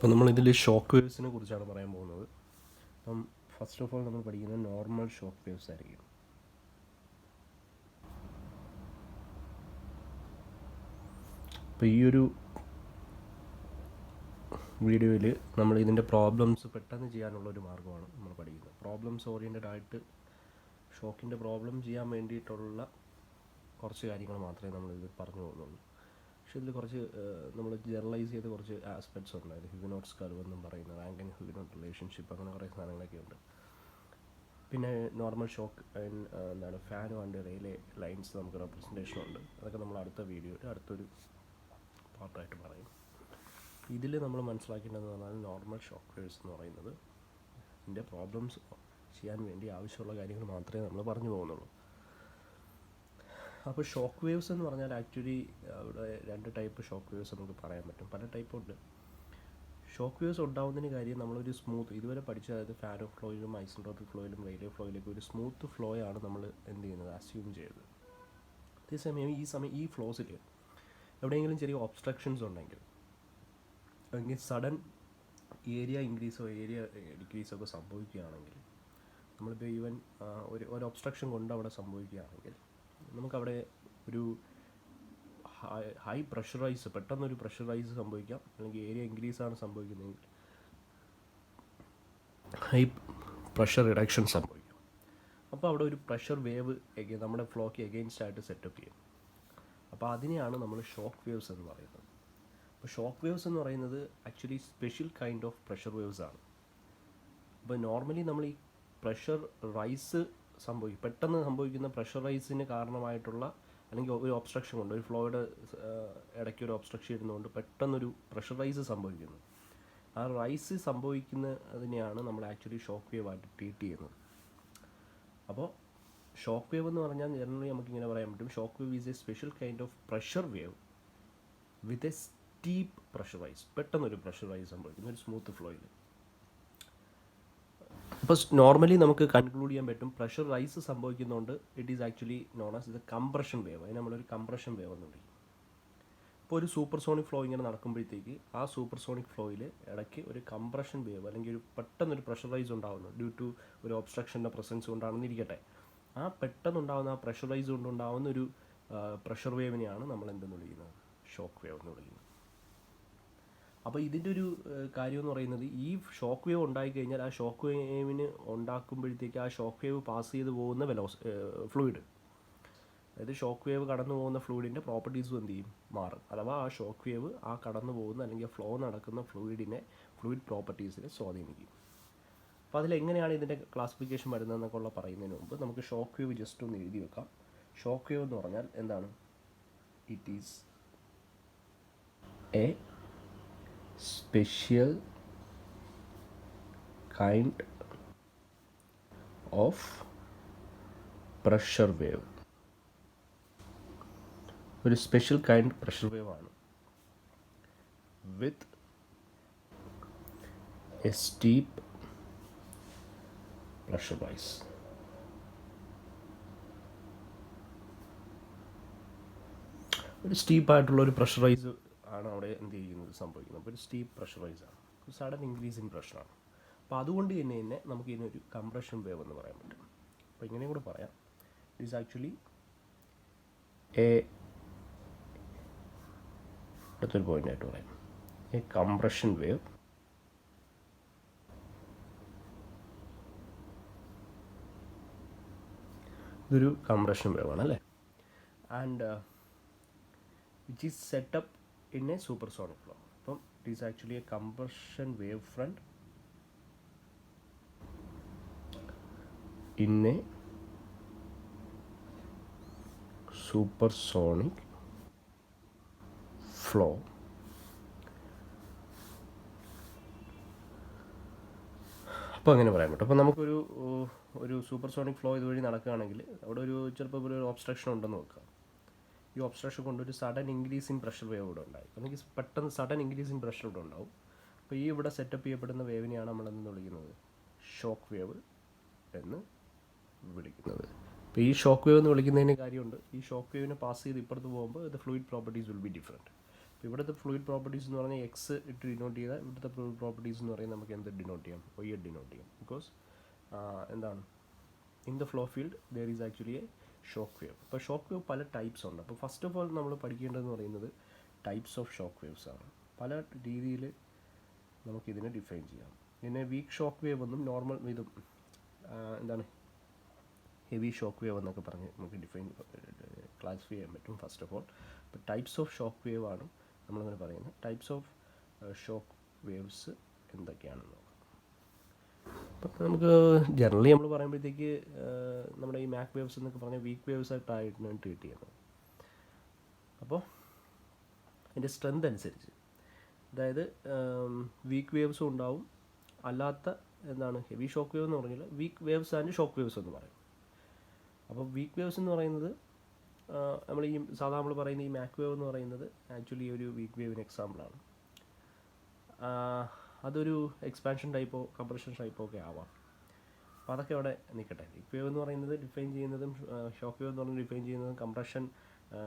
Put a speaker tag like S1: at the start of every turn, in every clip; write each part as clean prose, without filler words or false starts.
S1: അപ്പോൾ നമ്മളിതിൽ shock waves കുറിച്ചാണ് പറയാൻ പോകുന്നത്. അപ്പം ഫസ്റ്റ് ഓഫ് ഓൾ നമ്മൾ പഠിക്കുന്നത് നോർമൽ ഷോക്ക് വേവ്സ് ആയിരിക്കും. അപ്പോൾ ഈ ഒരു വീഡിയോയിൽ നമ്മൾ ഇതിൻ്റെ പ്രോബ്ലംസ് പെട്ടെന്ന് ചെയ്യാനുള്ളൊരു മാർഗ്ഗമാണ് നമ്മൾ പഠിക്കുന്നത്. പ്രോബ്ലംസ് ഓറിയൻറ്റഡ് ആയിട്ട് ഷോക്കിൻ്റെ പ്രോബ്ലം ചെയ്യാൻ വേണ്ടിയിട്ടുള്ള കുറച്ച് കാര്യങ്ങൾ മാത്രമേ നമ്മളിത് പറഞ്ഞു പോകുന്നുള്ളൂ. പക്ഷേ ഇതിൽ കുറച്ച് നമ്മൾ ജനറലൈസ് ചെയ്ത് കുറച്ച് ആസ്പെക്ട്സ് ഉണ്ട്. അത് ഹ്യൂഗനോട്ട്സ് കർവ് എന്നും പറയുന്നത്, റാങ്ക് ഹ്യൂഗനോട്ട് റിലേഷൻഷിപ്പ്, അങ്ങനെ കുറേ സാധനങ്ങളൊക്കെ ഉണ്ട്. പിന്നെ നോർമൽ ഷോക്ക് എന്താണ് ഫാനും ആൻഡ് റിലേ ലൈൻസ് നമുക്ക് റെപ്രസെൻറ്റേഷൻ ഉണ്ട്. അതൊക്കെ നമ്മൾ അടുത്ത വീഡിയോയിൽ അടുത്തൊരു പാർട്ടായിട്ട് പറയും. ഇതിൽ നമ്മൾ മനസ്സിലാക്കേണ്ടതെന്ന് പറഞ്ഞാൽ നോർമൽ ഷോക്ക് വേവ്സ് എന്ന് പറയുന്നത് ഇതിൻ്റെ പ്രോബ്ലംസ് ചെയ്യാൻ വേണ്ടി ആവശ്യമുള്ള കാര്യങ്ങൾ മാത്രമേ നമ്മൾ പറഞ്ഞു പോകുന്നുള്ളൂ. അപ്പോൾ ഷോക്ക് വേവ്സ് എന്ന് പറഞ്ഞാൽ ആക്ച്വലി അവിടെ രണ്ട് ടൈപ്പ് ഷോക്ക് വേവ്സ് നമുക്ക് പറയാൻ പറ്റും. പല ടൈപ്പുണ്ട്. ഷോക്ക് വേവ്സ് ഉണ്ടാകുന്നതിന് കാര്യം നമ്മളൊരു സ്മൂത്ത് ഇതുവരെ പഠിച്ച, അതായത് ഫാരോ ഫ്ലോയിലും ഐസോട്രോപിക് ഫ്ലോയിലും റെയിലേ ഫ്ലോയിലൊക്കെ ഒരു സ്മൂത്ത് ഫ്ലോ ആണ് നമ്മൾ എന്ത് ചെയ്യുന്നത്, അസ്യൂം ചെയ്തത്. അതേസമയം ഈ ഫ്ലോസിൽ എവിടെയെങ്കിലും ചെറിയ ഒബ്സ്ട്രക്ഷൻസ് ഉണ്ടെങ്കിൽ, അല്ലെങ്കിൽ സഡൻ ഏരിയ ഇൻക്രീസോ ഏരിയ ഡിക്രീസോ ഒക്കെ സംഭവിക്കുകയാണെങ്കിൽ, നമ്മളിപ്പോൾ ഈവൻ ഒരു ഒബ്സ്ട്രക്ഷൻ കൊണ്ട് അവിടെ സംഭവിക്കുകയാണെങ്കിൽ നമുക്കവിടെ ഒരു ഹൈ പ്രഷറൈസ്, പെട്ടെന്നൊരു പ്രഷറൈസ് സംഭവിക്കാം. അല്ലെങ്കിൽ ഏരിയ ഇൻക്രീസാണ് സംഭവിക്കുന്നതെങ്കിൽ ഹൈ പ്രഷർ റിഡക്ഷൻ സംഭവിക്കും. അപ്പോൾ അവിടെ ഒരു പ്രഷർ വേവ് നമ്മുടെ ഫ്ലോക്ക് എഗെയിൻസ്റ്റ് ആയിട്ട് സെറ്റപ്പ് ചെയ്യും. അപ്പോൾ അതിനെയാണ് നമ്മൾ ഷോക്ക് വേവ്സ് എന്ന് പറയുന്നത്. അപ്പോൾ ഷോക്ക് വേവ്സ് എന്ന് പറയുന്നത് actually special kind of pressure waves ആണ്. അപ്പോൾ നോർമലി നമ്മൾ ഈ പ്രഷർ റൈസ് പെട്ടെന്ന് സംഭവിക്കുന്ന പ്രഷർ റൈസിന് കാരണമായിട്ടുള്ള, അല്ലെങ്കിൽ ഒരു ഒബ്സ്ട്രക്ഷൻ കൊണ്ട്, ഒരു ഫ്ലോയുടെ ഇടയ്ക്ക് ഒരു ഒബ്സ്ട്രക്ഷൻ ഇരുന്നുകൊണ്ട് പെട്ടെന്നൊരു പ്രഷർ റൈസ് സംഭവിക്കുന്നു. ആ റൈസ് സംഭവിക്കുന്നതിനെയാണ് നമ്മൾ ആക്ച്വലി ഷോക്ക് വേവ് ആയിട്ട് ട്രീറ്റ് ചെയ്യുന്നത്. അപ്പോൾ ഷോക്ക് വേവ് എന്ന് പറഞ്ഞാൽ ജനറലി നമുക്കിങ്ങനെ പറയാൻ പറ്റും, shock wave is a special kind of pressure wave with a steep pressure rise. പെട്ടെന്നൊരു പ്രഷർ റൈസ് സംഭവിക്കുന്നു ഒരു സ്മൂത്ത് ഫ്ലോയിൽ. അപ്പോൾ നോർമലി നമുക്ക് കൺക്ലൂഡ് ചെയ്യാൻ പറ്റും, പ്രഷർ റൈസ് സംഭവിക്കുന്നതുകൊണ്ട് it is actually known as the compression wave. അതിന് നമ്മളൊരു കംപ്രഷൻ വേവ് എന്ന് വിളിക്കും. ഇപ്പോൾ ഒരു സൂപ്പർസോണിക് ഫ്ലോ ഇങ്ങനെ നടക്കുമ്പോഴത്തേക്ക് ആ സൂപ്പർസോണിക് ഫ്ലോയിൽ ഇടയ്ക്ക് ഒരു കംപ്രഷൻ വേവ്, അല്ലെങ്കിൽ ഒരു പെട്ടെന്നൊരു പ്രഷർ റൈസ് ഉണ്ടാകുന്നു ഡ്യൂ ടു ഒരു ഒബ്സ്ട്രക്ഷൻ്റെ പ്രസൻസ് കൊണ്ടാണെന്നിരിക്കട്ടെ. ആ പെട്ടെന്നുണ്ടാകുന്ന ആ പ്രഷർ റൈസ് കൊണ്ടുണ്ടാകുന്ന ഒരു പ്രഷർ വേവിനെയാണ് നമ്മൾ എന്തെന്ന് വിളിക്കുന്നത്, ഷോക്ക് വേവ് എന്ന് വിളിക്കുന്നത്. അപ്പോൾ ഇതിൻ്റെ ഒരു കാര്യം എന്ന് പറയുന്നത്, ഈ ഷോക്ക് വേവ് ഉണ്ടായിക്കഴിഞ്ഞാൽ ആ ഷോക്ക് വേവിന് ഉണ്ടാക്കുമ്പോഴത്തേക്ക് ആ ഷോക്ക് വേവ് പാസ് ചെയ്ത് പോകുന്ന ഫ്ലൂയിഡ്, അതായത് ഷോക്ക് വേവ് കടന്നു പോകുന്ന ഫ്ലൂയിഡിൻ്റെ പ്രോപ്പർട്ടീസും എന്ത് ചെയ്യും, മാറും. അഥവാ ആ ഷോക്ക് വേവ് ആ കടന്നു പോകുന്ന അല്ലെങ്കിൽ ഫ്ലോ നടക്കുന്ന ഫ്ലൂയിഡ് പ്രോപ്പർട്ടീസിനെ സ്വാധീനിക്കും. അപ്പോൾ അതിലെങ്ങനെയാണ് ഇതിൻ്റെ ക്ലാസിഫിക്കേഷൻ വരുന്നതെന്നൊക്കെ പറയുന്നതിന് മുമ്പ് നമുക്ക് ഷോക്ക് വേവ് ജസ്റ്റ് ഒന്ന് എഴുതി വെക്കാം. ഷോക്ക് വേവ് എന്ന് പറഞ്ഞാൽ എന്താണ്? It is a special kind of pressure wave. ഒരു സ്പെഷ്യൽ കൈൻഡ് പ്രഷർ വേവ് ആണ് with a steep pressure rise. ഒരു സ്റ്റീപ്പായിട്ടുള്ള ഒരു പ്രഷർ റൈസ് ആണ് അവിടെ എന്ത് ചെയ്യുന്നത്, സംഭവിക്കുന്നത്. അപ്പോൾ ഒരു സ്റ്റീപ്പ് പ്രഷർ റൈസ് ആണ്, ഒരു സഡൻ ഇൻക്രീസ് ഇൻ പ്രഷറാണ്. അപ്പോൾ അതുകൊണ്ട് തന്നെ നമുക്ക് ഇതിനൊരു കംപ്രഷൻ വേവ് എന്ന് പറയാൻ പറ്റും. അപ്പോൾ ഇങ്ങനെയും കൂടെ പറയാം, ഇറ്റ് ഈസ് ആക്ച്വലി അടുത്തൊരു പോയിൻ്റായിട്ട് പറയാം, എ കംപ്രഷൻ വേവ് ഇതൊരു കംപ്രഷൻ വേവ് ആണ് അല്ലേ. And which is setup in a supersonic flow. അപ്പം it is actually a compression wave front in a supersonic flow. അപ്പോൾ അങ്ങനെ പറയാൻ പറ്റും. അപ്പോൾ നമുക്കൊരു സൂപ്പർസോണിക് ഫ്ലോ ഇതുവഴി നടക്കുകയാണെങ്കിൽ അവിടെ ചിലപ്പോൾ ഒരു ഒബ്സ്ട്രക്ഷൻ ഉണ്ടെന്ന് നോക്കുക. ഈ ഒബ്സ്ട്രക്ഷൻ കൊണ്ട് ഒരു sudden increase in pressure wave ഇവിടെ ഉണ്ടായി, അല്ലെങ്കിൽ പെട്ടെന്ന് സഡൻ ഇൻക്രീസ് ഇൻ പ്രഷർ ഇവിടെ ഉണ്ടാവും. അപ്പോൾ ഈ ഇവിടെ സെറ്റപ്പ് ചെയ്യപ്പെടുന്ന വേവിനെയാണ് നമ്മളെന്ന് വിളിക്കുന്നത്, ഷോക്ക് വേവ് എന്ന് വിളിക്കുന്നത്. അപ്പോൾ ഈ ഷോക്ക് വേവ് എന്ന് വിളിക്കുന്നതിന് കാര്യമുണ്ട്. ഈ ഷോക്ക് വേവിനെ പാസ് ചെയ്ത് ഇപ്പുറത്ത് പോകുമ്പോൾ the fluid properties will be different. ഇവിടുത്തെ ഫ്ലൂയിഡ് പ്രോപ്പർട്ടീസ് എന്ന് പറഞ്ഞാൽ എക്സ് ഇട്ട് ഡിനോട്ട് ചെയ്താൽ ഇവിടുത്തെ ഫ്ലൂയിഡ് പ്രോപ്പർട്ടീസ് എന്ന് പറയുന്നത് നമുക്ക് എന്ത് ഡിനോട്ട് ചെയ്യാം, വൈ ആയിട്ട് ഡിനോട്ട് ചെയ്യാം. ബിക്കോസ് എന്താണ്, in the flow field there is actually A shock wave. അപ്പോൾ ഷോക്ക് വേവ് പല ടൈപ്സ് ഉണ്ട്. അപ്പോൾ ഫസ്റ്റ് ഓഫ് ഓൾ നമ്മൾ പഠിക്കേണ്ടതെന്ന് പറയുന്നത് ടൈപ്സ് ഓഫ് ഷോക്ക് വേവ്സ് ആണ്. പല രീതിയിൽ നമുക്കിതിനെ ഡിഫൈൻ ചെയ്യാം. പിന്നെ വീക്ക് ഷോക്ക് വേവ് എന്നും നോർമൽ ഇതും എന്താണ് ഹെവി ഷോക്ക് വേവ് എന്നൊക്കെ പറഞ്ഞ് നമുക്ക് ക്ലാസിഫൈ ചെയ്യാൻ പറ്റും. ഫസ്റ്റ് ഓഫ് ഓൾ ഇപ്പോൾ ടൈപ്സ് ഓഫ് ഷോക്ക് വേവ് ആണ് നമ്മളങ്ങനെ പറയുന്നത്. ടൈപ്സ് ഓഫ് ഷോക്ക് വേവ്സ് എന്തൊക്കെയാണെന്ന് നോക്കാം. അപ്പം നമുക്ക് ജനറലി നമ്മൾ പറയുമ്പോഴത്തേക്ക് നമ്മുടെ ഈ മാക് വേവ്സ് എന്നൊക്കെ പറഞ്ഞാൽ വീക്ക് വേവ്സ് ആയിട്ടാണ് ട്രീറ്റ് ചെയ്യുന്നത്. അപ്പോൾ അതിൻ്റെ സ്ട്രെങ്ത് അനുസരിച്ച്, അതായത് വീക്ക് വേവ്സും ഉണ്ടാവും, അല്ലാത്ത എന്താണ് ഹെവി ഷോക്ക് വേവ് എന്ന് പറഞ്ഞാൽ weak waves and shock waves എന്ന് പറയും. അപ്പോൾ വീക്ക് വേവ്സ് എന്ന് പറയുന്നത് നമ്മൾ ഈ സാധാരണ നമ്മൾ പറയുന്ന ഈ മാക് വേവ് എന്ന് പറയുന്നത് ആക്ച്വലി ഒരു വീക്ക് വേവിന് എക്സാമ്പിളാണ്. അതൊരു എക്സ്പാൻഷൻ ടൈപ്പോ കംപ്രഷൻ ടൈപ്പോ ഒക്കെ ആവാം. അപ്പോൾ അതൊക്കെ അവിടെ നിൽക്കട്ടെ. വീക്ക് വേവ് എന്ന് പറയുന്നത് ഡിഫൈൻ ചെയ്യുന്നതും ഷോക്ക് വേവ് എന്ന് പറഞ്ഞാൽ ഡിഫൈൻ ചെയ്യുന്നതും കംപ്രഷൻ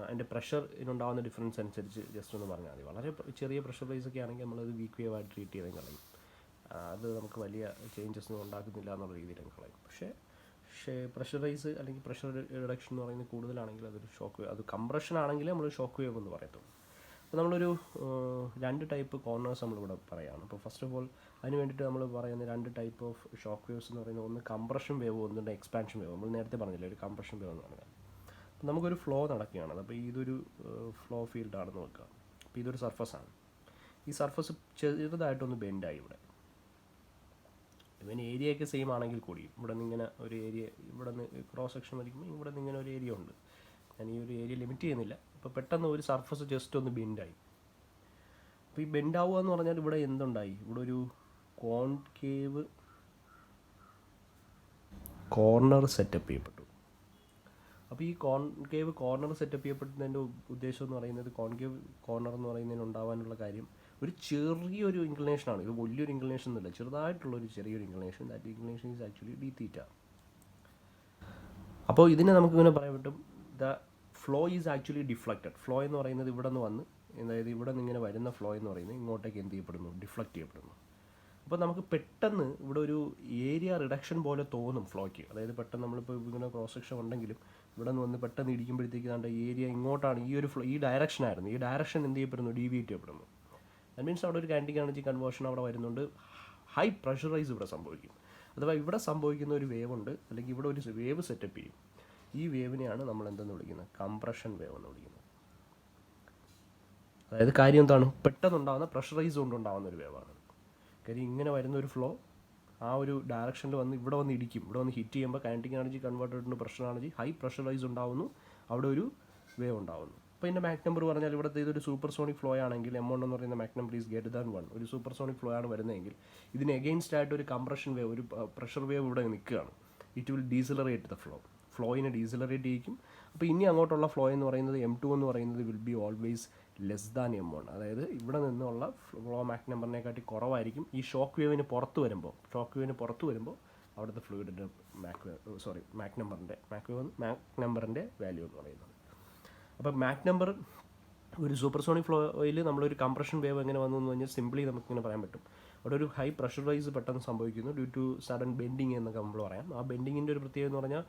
S1: അതിൻ്റെ പ്രഷറിനുണ്ടാകുന്ന ഡിഫറൻസ് അനുസരിച്ച് ജസ്റ്റ് ഒന്ന് പറഞ്ഞാൽ മതി. വളരെ ചെറിയ പ്രഷർ റൈസ് ഒക്കെ ആണെങ്കിൽ നമ്മളത് വീക്ക് വേവ് ആയിട്ട് ട്രീറ്റ് ചെയ്താൽ കളയും. അത് നമുക്ക് വലിയ ചേഞ്ചസ് ഒന്നും ഉണ്ടാക്കുന്നില്ല എന്നുള്ള രീതിയിൽ കളയും. പക്ഷേ പ്രഷർ റൈസ് അല്ലെങ്കിൽ പ്രഷർ റിഡക്ഷൻ എന്ന് പറയുന്നത് കൂടുതലാണെങ്കിൽ അതൊരു ഷോക്ക് വേവ്, അത് കംപ്രഷൻ ആണെങ്കിലേ നമ്മൾ ഷോക്ക് വേവ് എന്ന് പറയത്തുള്ളൂ. അപ്പോൾ നമ്മളൊരു 2 ടൈപ്പ് കോർണേഴ്സ് നമ്മളിവിടെ പറയുകയാണ്. അപ്പോൾ ഫസ്റ്റ് ഓഫ് ഓൾ അതിന് വേണ്ടിയിട്ട് നമ്മൾ പറയുന്ന 2 ടൈപ്പ് ഓഫ് ഷോക്ക് വേവ്സ് എന്ന് പറയുന്നത് ഒന്ന് കംപ്രഷൻ വേവ്, ഒന്നുണ്ട് എക്സ്പാൻഷൻ വേവ്. നമ്മൾ നേരത്തെ പറഞ്ഞില്ലേ ഒരു കംപ്രഷൻ വേവ് എന്ന് പറഞ്ഞാൽ. അപ്പോൾ നമുക്കൊരു ഫ്ലോ നടക്കുകയാണ്. അപ്പോൾ ഇതൊരു ഫ്ലോ ഫീൽഡാണെന്ന് വെക്കുക. അപ്പോൾ ഇതൊരു സർഫസാണ്. ഈ സർഫസ് ചെറുതായിട്ടൊന്ന് ബെൻഡായി ഇവിടെ. ഇവൻ ഏരിയയൊക്കെ സെയിം ആണെങ്കിൽ കൂടി ഇവിടെ നിന്ന് ഇങ്ങനെ ഒരു ഏരിയ, ഇവിടെ നിന്ന് ക്രോസ് സെക്ഷൻ വരയ്ക്കുമ്പോൾ ഇവിടെ നിന്ന് ഇങ്ങനെ ഒരു ഏരിയ ഉണ്ട്. ഞാൻ ഈ ഒരു ഏരിയ ലിമിറ്റ് ചെയ്യുന്നില്ല. അപ്പോൾ പെട്ടെന്ന് ഒരു സർഫസ് ജസ്റ്റ് ഒന്ന് ബെൻഡായി. അപ്പോൾ ഈ ബെൻഡാവുക എന്ന് പറഞ്ഞാൽ ഇവിടെ എന്തുണ്ടായി, ഇവിടെ ഒരു കോൺകേവ് കോർണർ സെറ്റപ്പ് ചെയ്യപ്പെട്ടു. അപ്പോൾ ഈ കോൺകേവ് കോർണർ സെറ്റപ്പ് ചെയ്യപ്പെടുന്നതിൻ്റെ ഉദ്ദേശം എന്ന് പറയുന്നത്, കോൺകേവ് കോർണർ എന്ന് പറയുന്നതിന് ഉണ്ടാവാനുള്ള കാര്യം ഒരു ചെറിയൊരു ഇൻക്ലിനേഷനാണ്. ഇത് വലിയൊരു ഇൻക്ലിനേഷൻ ഒന്നുമില്ല, ചെറുതായിട്ടുള്ളൊരു ചെറിയൊരു inclination. That inclination is actually d theta. അപ്പോൾ ഇതിനെ നമുക്കിങ്ങനെ പറയാൻ പറ്റും, the flow is actually deflected. Flow എന്ന് പറയുന്നത് ഇവിടെ നിന്ന് വന്ന്, അതായത് ഇവിടെ നിന്ന് ഇങ്ങനെ വരുന്ന ഫ്ലോ എന്ന് പറയുന്നത് ഇങ്ങോട്ടേക്ക് എന്ത് ചെയ്യപ്പെടുന്നു, ഡിഫ്ലക്റ്റ് ചെയ്യപ്പെടുന്നു. അപ്പോൾ നമുക്ക് പെട്ടെന്ന് ഇവിടെ ഒരു ഏരിയ റിഡക്ഷൻ പോലെ തോന്നും ഫ്ലോയ്ക്ക്. അതായത് പെട്ടെന്ന് നമ്മളിപ്പോൾ ഇങ്ങനെ ക്രോസ് സെക്ഷൻ ഉണ്ടെങ്കിലും ഇവിടെ നിന്ന് വന്ന് പെട്ടെന്ന് ഇടിക്കുമ്പോഴത്തേക്ക് നമ്മുടെ ഏരിയ ഇങ്ങോട്ടാണ്, ഈ ഒരു ഫ്ലോ ഈ ഡയറക്ഷനായിരുന്നു, ഈ ഡയറക്ഷൻ എന്ത് ചെയ്യപ്പെടുന്നു, ഡീവിയേറ്റ് ചെയ്യപ്പെടുന്നു. ദാറ്റ് മീൻസ് അവിടെ ഒരു കൈനറ്റിക് എനർജി കൺവേർഷൻ അവിടെ വരുന്നുണ്ട്. ഹൈ പ്രഷറൈസ് ഇവിടെ സംഭവിക്കും. അഥവാ ഇവിടെ സംഭവിക്കുന്ന ഒരു വേവ് ഉണ്ട്, അല്ലെങ്കിൽ ഇവിടെ ഒരു വേവ് സെറ്റപ്പ് ചെയ്യും. ഈ വേവിനെയാണ് നമ്മൾ എന്തെന്ന് വിളിക്കുന്നത്, കംപ്രഷൻ വേവ് എന്ന് വിളിക്കുന്നത്. അതായത് കാര്യം എന്താണ്, പെട്ടെന്നുണ്ടാകുന്ന പ്രഷറൈസ് കൊണ്ടുണ്ടാകുന്ന ഒരു വേവാണ്. കാര്യം ഇങ്ങനെ വരുന്ന ഒരു ഫ്ലോ ആ ഒരു ഡയറക്ഷനിൽ വന്ന് ഇവിടെ വന്ന് ഇടിക്കും. ഇവിടെ വന്ന് ഹിറ്റ് ചെയ്യുമ്പോൾ kinetic energy converted to pressure energy, high pressure rise ഉണ്ടാവുന്നു, അവിടെ ഒരു വേവ് ഉണ്ടാവുന്നു. അപ്പോൾ ഇതിൻ്റെ മാക് നമ്പർ പറഞ്ഞാൽ ഇവിടുത്തെ ഇതൊരു സൂപ്പർ സോണിക് ഫ്ലോ ആണെങ്കിൽ M1 എന്ന് പറയുന്ന Mac number is greater than 1. ഒരു സൂപ്പർ സോണിക് ഫ്ലോ ആണ് വരുന്നതെങ്കിൽ ഇതിന് എഗെയിൻസ്റ്റ് ആയിട്ട് ഒരു കംപ്രഷൻ വേവ്, ഒരു പ്രഷർ വേവ് ഇവിടെ നിൽക്കുകയാണ്. ഇറ്റ് വിൽ ഡീസലറേറ്റ് ദ ഫ്ലോയിനെ ഡീസലറേറ്റ് ചെയ്യിക്കും. അപ്പോൾ ഇനി അങ്ങോട്ടുള്ള ഫ്ലോ എന്ന് പറയുന്നത് M2 എന്ന് പറയുന്നത് will be always less than M1. അതായത് ഇവിടെ നിന്നുള്ള ഫ്ലോ മാക് നമ്പറിനെക്കാട്ടി കുറവായിരിക്കും ഈ ഷോക്ക് വേവിന് പുറത്ത് വരുമ്പോൾ അവിടുത്തെ ഫ്ലൂയിഡിൻ്റെ മാക് നമ്പറിൻ്റെ വാല്യൂ എന്ന് പറയുന്നത്. അപ്പോൾ മാക് നമ്പർ ഒരു സൂപ്പർ സോണിക് ഫ്ലോയിൽ നമ്മളൊരു കംപ്രഷൻ വേവ് എങ്ങനെ വന്നു എന്ന് പറഞ്ഞാൽ സിംപ്ലി നമുക്കിങ്ങനെ പറയാൻ പറ്റും. അവിടെ ഒരു ഹൈ പ്രഷറൈസ് പെട്ടെന്ന് സംഭവിക്കുന്നു ഡ്യൂ ടു സഡൻ ബെൻഡിങ് എന്നൊക്കെ നമ്മൾ പറയാം. ആ ബെൻഡിങ്ങിൻ്റെ ഒരു പ്രത്യേകത എന്ന് പറഞ്ഞാൽ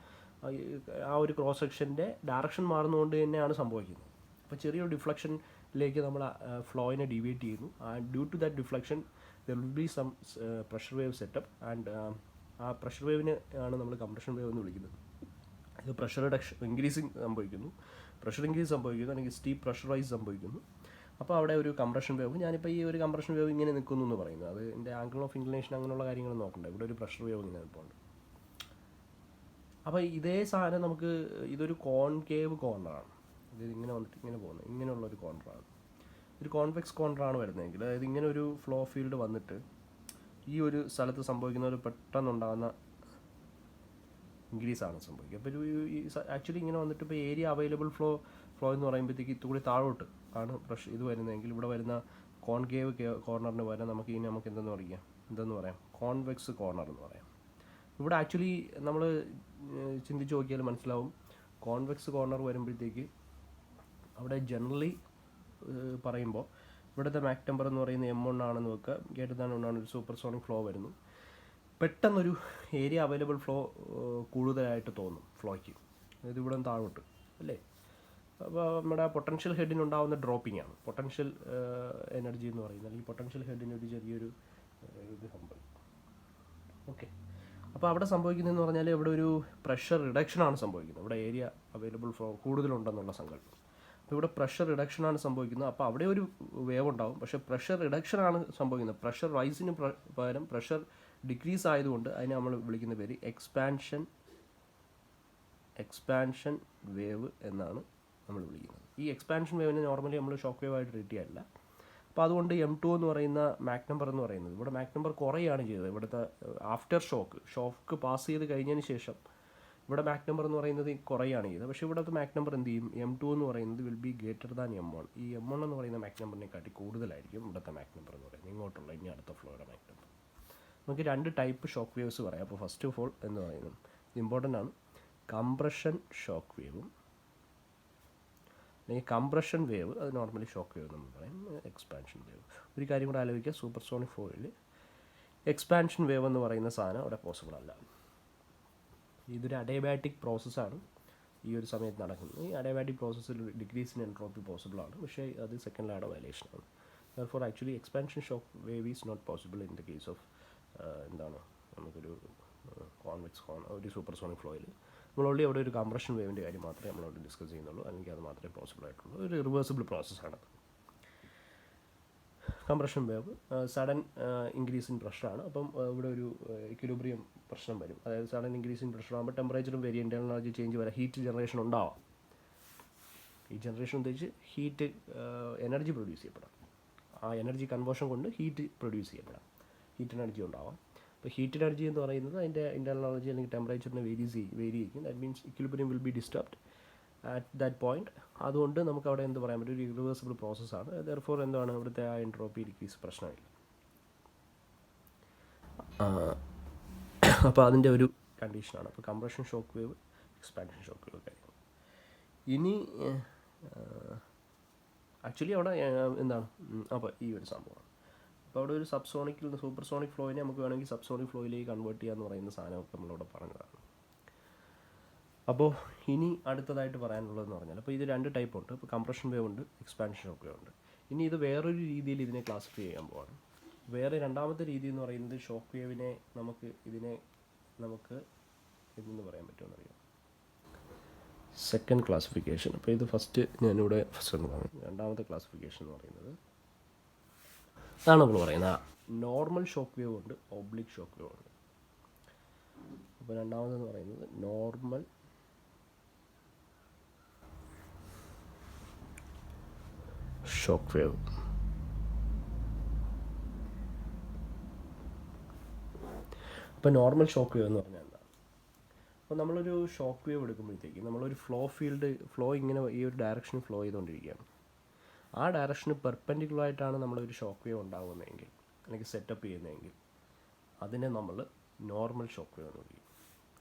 S1: ആ ഒരു ക്രോസ് സെക്ഷൻ്റെ ഡയറക്ഷൻ മാറുന്നതുകൊണ്ട് തന്നെയാണ് സംഭവിക്കുന്നത്. അപ്പോൾ ചെറിയൊരു ഡിഫ്ലക്ഷനിലേക്ക് നമ്മൾ ഫ്ലോയിനെ ഡീവിയേറ്റ് ചെയ്യുന്നു. Due to that deflection there will be some pressure wave setup. And ആ പ്രഷർ വേവിനെ ആണ് നമ്മൾ കംപ്രഷൻ വേവ് എന്ന് വിളിക്കുന്നത്. ഇത് പ്രഷർ റിഡക്ഷൻ ഇൻക്രീസിങ് സംഭവിക്കുന്നു, പ്രഷർ ഇൻക്രീസ് സംഭവിക്കുന്നു, അല്ലെങ്കിൽ സ്റ്റീപ്പ് പ്രഷറൈസ് സംഭവിക്കുന്നു. അപ്പോൾ അവിടെ ഒരു കംപ്രഷൻ വേവ്, ഞാനിപ്പോൾ ഈ ഒരു കംപ്രഷൻ വേവ് ഇങ്ങനെ നിൽക്കുന്നു എന്ന് പറയുന്നത്, അത് എൻ്റെ ആംഗിൾ ഓഫ് ഇൻക്ലിനേഷൻ അങ്ങനെയുള്ള കാര്യങ്ങൾ നോക്കണ്ട. ഇവിടെ ഒരു പ്രഷർ വേവ് ഇങ്ങനെ നിൽപ്പുണ്ട്. അപ്പോൾ ഇതേ സാധനം നമുക്ക്, ഇതൊരു കോൺകേവ് കോർണറാണ്. ഇത് ഇങ്ങനെ വന്നിട്ട് ഇങ്ങനെ പോകുന്നത്, ഇങ്ങനെയുള്ളൊരു കോർണറാണ്. ഒരു കോൺവെക്സ് കോർണറാണ് വരുന്നതെങ്കിൽ, അതായത് ഇങ്ങനെ ഒരു ഫ്ലോ ഫീൽഡ് വന്നിട്ട് ഈ ഒരു സ്ഥലത്ത് സംഭവിക്കുന്ന ഒരു പെട്ടെന്നുണ്ടാകുന്ന ഇൻക്രീസാണ് സംഭവിക്കുക. അപ്പോൾ ഒരു ആക്ച്വലി ഇങ്ങനെ വന്നിട്ട് ഇപ്പോൾ ഏരിയ അവൈലബിൾ ഫ്ലോ എന്ന് പറയുമ്പോഴത്തേക്ക് ഇത്തുകൂടി താഴോട്ട് ആണ് ഇത് വരുന്നതെങ്കിൽ ഇവിടെ വരുന്ന കോൺകേവ് കോർണറിന് വരെ നമുക്ക് എന്തെന്ന് പറയാം, കോൺവെക്സ് കോർണർ എന്ന് പറയാം. ഇവിടെ ആക്ച്വലി നമ്മൾ ചിന്തിച്ച് നോക്കിയാൽ മനസ്സിലാവും, കോൺവെക്സ് കോർണർ വരുമ്പോഴത്തേക്ക് അവിടെ ജനറലി പറയുമ്പോൾ ഇവിടുത്തെ മാക് നമ്പർ എന്ന് പറയുന്നത് M1 ആണെന്ന് വെക്കുക, ഗ്രേറ്റർ ദാൻ 1 ആണ്, ഒരു സൂപ്പർസോണിക് ഫ്ലോ വരുന്നു. പെട്ടെന്നൊരു ഏരിയ അവൈലബിൾ ഫ്ലോ കൂടുതലായിട്ട് തോന്നും ഫ്ലോയ്ക്ക്, അതായത് ഇവിടെ നിന്ന് താഴോട്ട് അല്ലേ. അപ്പോൾ നമ്മുടെ പൊട്ടൻഷ്യൽ ഹെഡിനുണ്ടാകുന്ന ഡ്രോപ്പിംഗ് ആണ് പൊട്ടൻഷ്യൽ എനർജി എന്ന് പറയുന്നത്, അല്ലെങ്കിൽ പൊട്ടൻഷ്യൽ ഹെഡിന് ഒരു ചെറിയൊരു ഇത് സംഭവിക്കും. ഓക്കെ, അപ്പോൾ അവിടെ സംഭവിക്കുന്നതെന്ന് പറഞ്ഞാൽ ഇവിടെ ഒരു പ്രഷർ റിഡക്ഷനാണ് സംഭവിക്കുന്നത്. ഇവിടെ ഏരിയ അവൈലബിൾ ഫ്ലോ കൂടുതലുണ്ടെന്നുള്ള സങ്കല്പം. അപ്പോൾ ഇവിടെ പ്രഷർ റിഡക്ഷനാണ് സംഭവിക്കുന്നത്. അപ്പോൾ അവിടെ ഒരു വേവ് ഉണ്ടാകും, പക്ഷേ പ്രഷർ റിഡക്ഷനാണ് സംഭവിക്കുന്നത്. പ്രഷർ റൈസിന് പകരം പ്രഷർ ഡിക്രീസ് ആയതുകൊണ്ട് അതിനെ നമ്മൾ വിളിക്കുന്ന പേര് എക്സ്പാൻഷൻ വേവ് എന്നാണ് നമ്മൾ വിളിക്കുന്നത്. ഈ എക്സ്പാൻഷൻ വേവിനെ നോർമലി നമ്മൾ ഷോക്ക് വേവ് ആയിട്ട് ട്രീറ്റ് ചെയ്യാറില്ല. അപ്പോൾ അതുകൊണ്ട് M2 എന്ന് പറയുന്ന മാക് നമ്പർ എന്ന് പറയുന്നത്, ഇവിടെ മാക് നമ്പർ കുറയാണ് ചെയ്തത്. ഇവിടുത്തെ ആഫ്റ്റർ ഷോക്ക് പാസ് ചെയ്ത് കഴിഞ്ഞതിന് ശേഷം ഇവിടെ മാക് നമ്പർ എന്ന് പറയുന്നത് കുറയാണ് ചെയ്തത്. പക്ഷേ ഇവിടുത്തെ മാക് നമ്പർ എന്ത് ചെയ്യും, M2 എന്ന് പറയുന്നത് will be greater than M1. ഈ M1 എന്ന് പറയുന്ന മാക് നമ്പറിനെക്കാട്ടി കൂടുതലായിരിക്കും ഇവിടുത്തെ മാക് നമ്പർ എന്ന് പറയുന്നത്, ഇങ്ങോട്ടുള്ള ഇനി അടുത്ത ഫ്ലോയുടെ മാക് നമ്പർ. നമുക്ക് 2 ടൈപ്പ് ഷോക്ക് വേവ്സ് പറയാം. അപ്പോൾ ഫസ്റ്റ് ഓഫ് ഓൾ എന്ന് പറയുന്നത് ഇമ്പോർട്ടൻ്റ് ആണ്, കംപ്രഷൻ ഷോക്ക് വേവും അല്ലെങ്കിൽ കംപ്രഷൻ വേവ്, അത് നോർമലി ഷോക്ക് വേവ് നമ്മൾ പറയും. എക്സ്പാൻഷൻ വേവ്, ഒരു കാര്യം കൂടെ ആലോചിക്കുക, സൂപ്പർസോണിക് ഫ്ലോയിൽ എക്സ്പാൻഷൻ വേവ് എന്ന് പറയുന്ന സാധനം അവിടെ പോസിബിൾ അല്ല. ഇതൊരു അഡയബാറ്റിക് പ്രോസസ്സാണ് ഈ ഒരു സമയത്ത് നടക്കുന്നത്. ഈ അഡയബാറ്റിക് പ്രോസസ്സിൽ ഡിക്രീസ് ഇൻ എൻട്രോപ്പി പോസിബിളാണ്, പക്ഷേ അത് സെക്കൻഡ് ലായുടെ വയലേഷനാണ്. Therefore actually expansion shock wave is not possible in the case of എന്താണ് നമുക്കൊരു ഒരു സൂപ്പർസോണിക് ഫ്ലോയിൽ. നമ്മൾ ഓൾറെഡി അവിടെ ഒരു കംപ്രഷൻ വേവിൻ്റെ കാര്യം മാത്രമേ നമ്മളോട് ഡിസ്കസ് ചെയ്യുന്നുള്ളൂ, അല്ലെങ്കിൽ അത് മാത്രമേ പോസിബിൾ ആയിട്ടുള്ളൂ. ഒരു റിവേഴ്സിബിൾ പ്രോസസ്സാണ് compression wave. Sudden increase in പ്രഷറാണ്. അപ്പം ഇവിടെ ഒരു ഇക്വിലിബ്രിയം പ്രശ്നം വരും. അതായത് സഡൻ ഇൻക്രീസ് ഇൻ പ്രഷർ ആകുമ്പോൾ ടെമ്പറേച്ചറും വേരി, ഇൻറ്റേർണൽ എനർജി ചേഞ്ച് വരാം, ഹീറ്റ് ജനറേഷൻ ഉണ്ടാവാം. ഈ ജനറേഷൻ ഉദ്ദേശിച്ച് ഹീറ്റ് എനർജി പ്രൊഡ്യൂസ് ചെയ്യപ്പെടാം. ആ എനർജി കൺവേർഷൻ കൊണ്ട് ഹീറ്റ് പ്രൊഡ്യൂസ് ചെയ്യപ്പെടാം, ഹീറ്റ് എനർജി ഉണ്ടാവാം. അപ്പോൾ ഹീറ്റ് എനർജി എന്ന് പറയുന്നത് അതിൻ്റെ ഇൻറ്റേർണൽ എനർജി അല്ലെങ്കിൽ ടെമ്പറേച്ചറിനെ വേരി ചെയ്യും. That means equilibrium will be disturbed at that point. അതുകൊണ്ട് നമുക്ക് അവിടെ എന്ത് പറയാൻ പറ്റും, ഒരു ഇറിവേഴ്സിബിൾ പ്രോസസ്സാണ്. ദെർഫോർ എന്താണ് ഇവിടുത്തെ ആ എൻട്രോപ്പി ഡിക്രീസ് പ്രശ്നമില്ല. അപ്പോൾ അതിൻ്റെ ഒരു കണ്ടീഷനാണ്. അപ്പോൾ compression shock wave, expansion shock wave കാര്യം. ഇനി ആക്ച്വലി അവിടെ എന്താണ്, അപ്പോൾ ഈ ഒരു സംഭവമാണ്. അപ്പോൾ അവിടെ ഒരു സബ്സോണിക്കിൽ നിന്ന് സൂപ്പർസോണിക് ഫ്ലോയിനെ നമുക്ക് വേണമെങ്കിൽ സബ്സോണിക് ഫ്ലോയിലേക്ക് കൺവേർട്ട് ചെയ്യാന്ന് പറയുന്ന സാധനമൊക്കെ നമ്മളിവിടെ പറഞ്ഞതാണ്. അപ്പോൾ ഇനി അടുത്തതായിട്ട് പറയാനുള്ളതെന്ന് പറഞ്ഞാൽ, അപ്പോൾ ഇത് 2 ടൈപ്പ് ഉണ്ട്. ഇപ്പോൾ കംപ്രഷൻ വേവ് ഉണ്ട്, എക്സ്പാൻഷൻ ഷോക്ക് വേവ് ഉണ്ട്. ഇനി ഇത് വേറൊരു രീതിയിൽ ഇതിനെ ക്ലാസിഫൈ ചെയ്യാൻ പോവാണ്. വേറെ രണ്ടാമത്തെ രീതി എന്ന് പറയുന്നത് ഷോക്ക് വേവിനെ നമുക്ക് എന്തെന്ന് പറയാൻ പറ്റുമെന്നറിയാം, സെക്കൻഡ് ക്ലാസിഫിക്കേഷൻ. അപ്പോൾ ഇത് ഞാനിവിടെ ഫസ്റ്റ് എന്ന് പറഞ്ഞു. രണ്ടാമത്തെ ക്ലാസിഫിക്കേഷൻ എന്ന് പറയുന്നത് അതാണ് നമ്മൾ പറയുന്നത്, നോർമൽ ഷോക്ക് വേവ് ഉണ്ട്, ഒബ്ലിക് ഷോക്ക് വേവ് ഉണ്ട്. അപ്പോൾ രണ്ടാമതെന്ന് പറയുന്നത് നോർമൽ ഷോക്ക് വേവ്. അപ്പോൾ നോർമൽ ഷോക്ക് വേവ് എന്ന് പറഞ്ഞാൽ എന്താണ്? അപ്പോൾ നമ്മളൊരു ഷോക്ക് വേവ് എടുക്കുമ്പോഴത്തേക്ക് നമ്മളൊരു ഫ്ലോ ഇങ്ങനെ ഈ ഒരു ഡയറക്ഷനിൽ ഫ്ലോ ചെയ്തുകൊണ്ടിരിക്കുകയാണ്. ആ ഡയറക്ഷന് പെർപെൻഡിക്കുലറായിട്ടാണ് നമ്മളൊരു ഷോക്ക് വേവ് ഉണ്ടാകുന്നതെങ്കിൽ അല്ലെങ്കിൽ സെറ്റപ്പ് ചെയ്യുന്നതെങ്കിൽ അതിനെ നമ്മൾ നോർമൽ ഷോക്ക് വേവ് എന്ന് വിളിക്കും.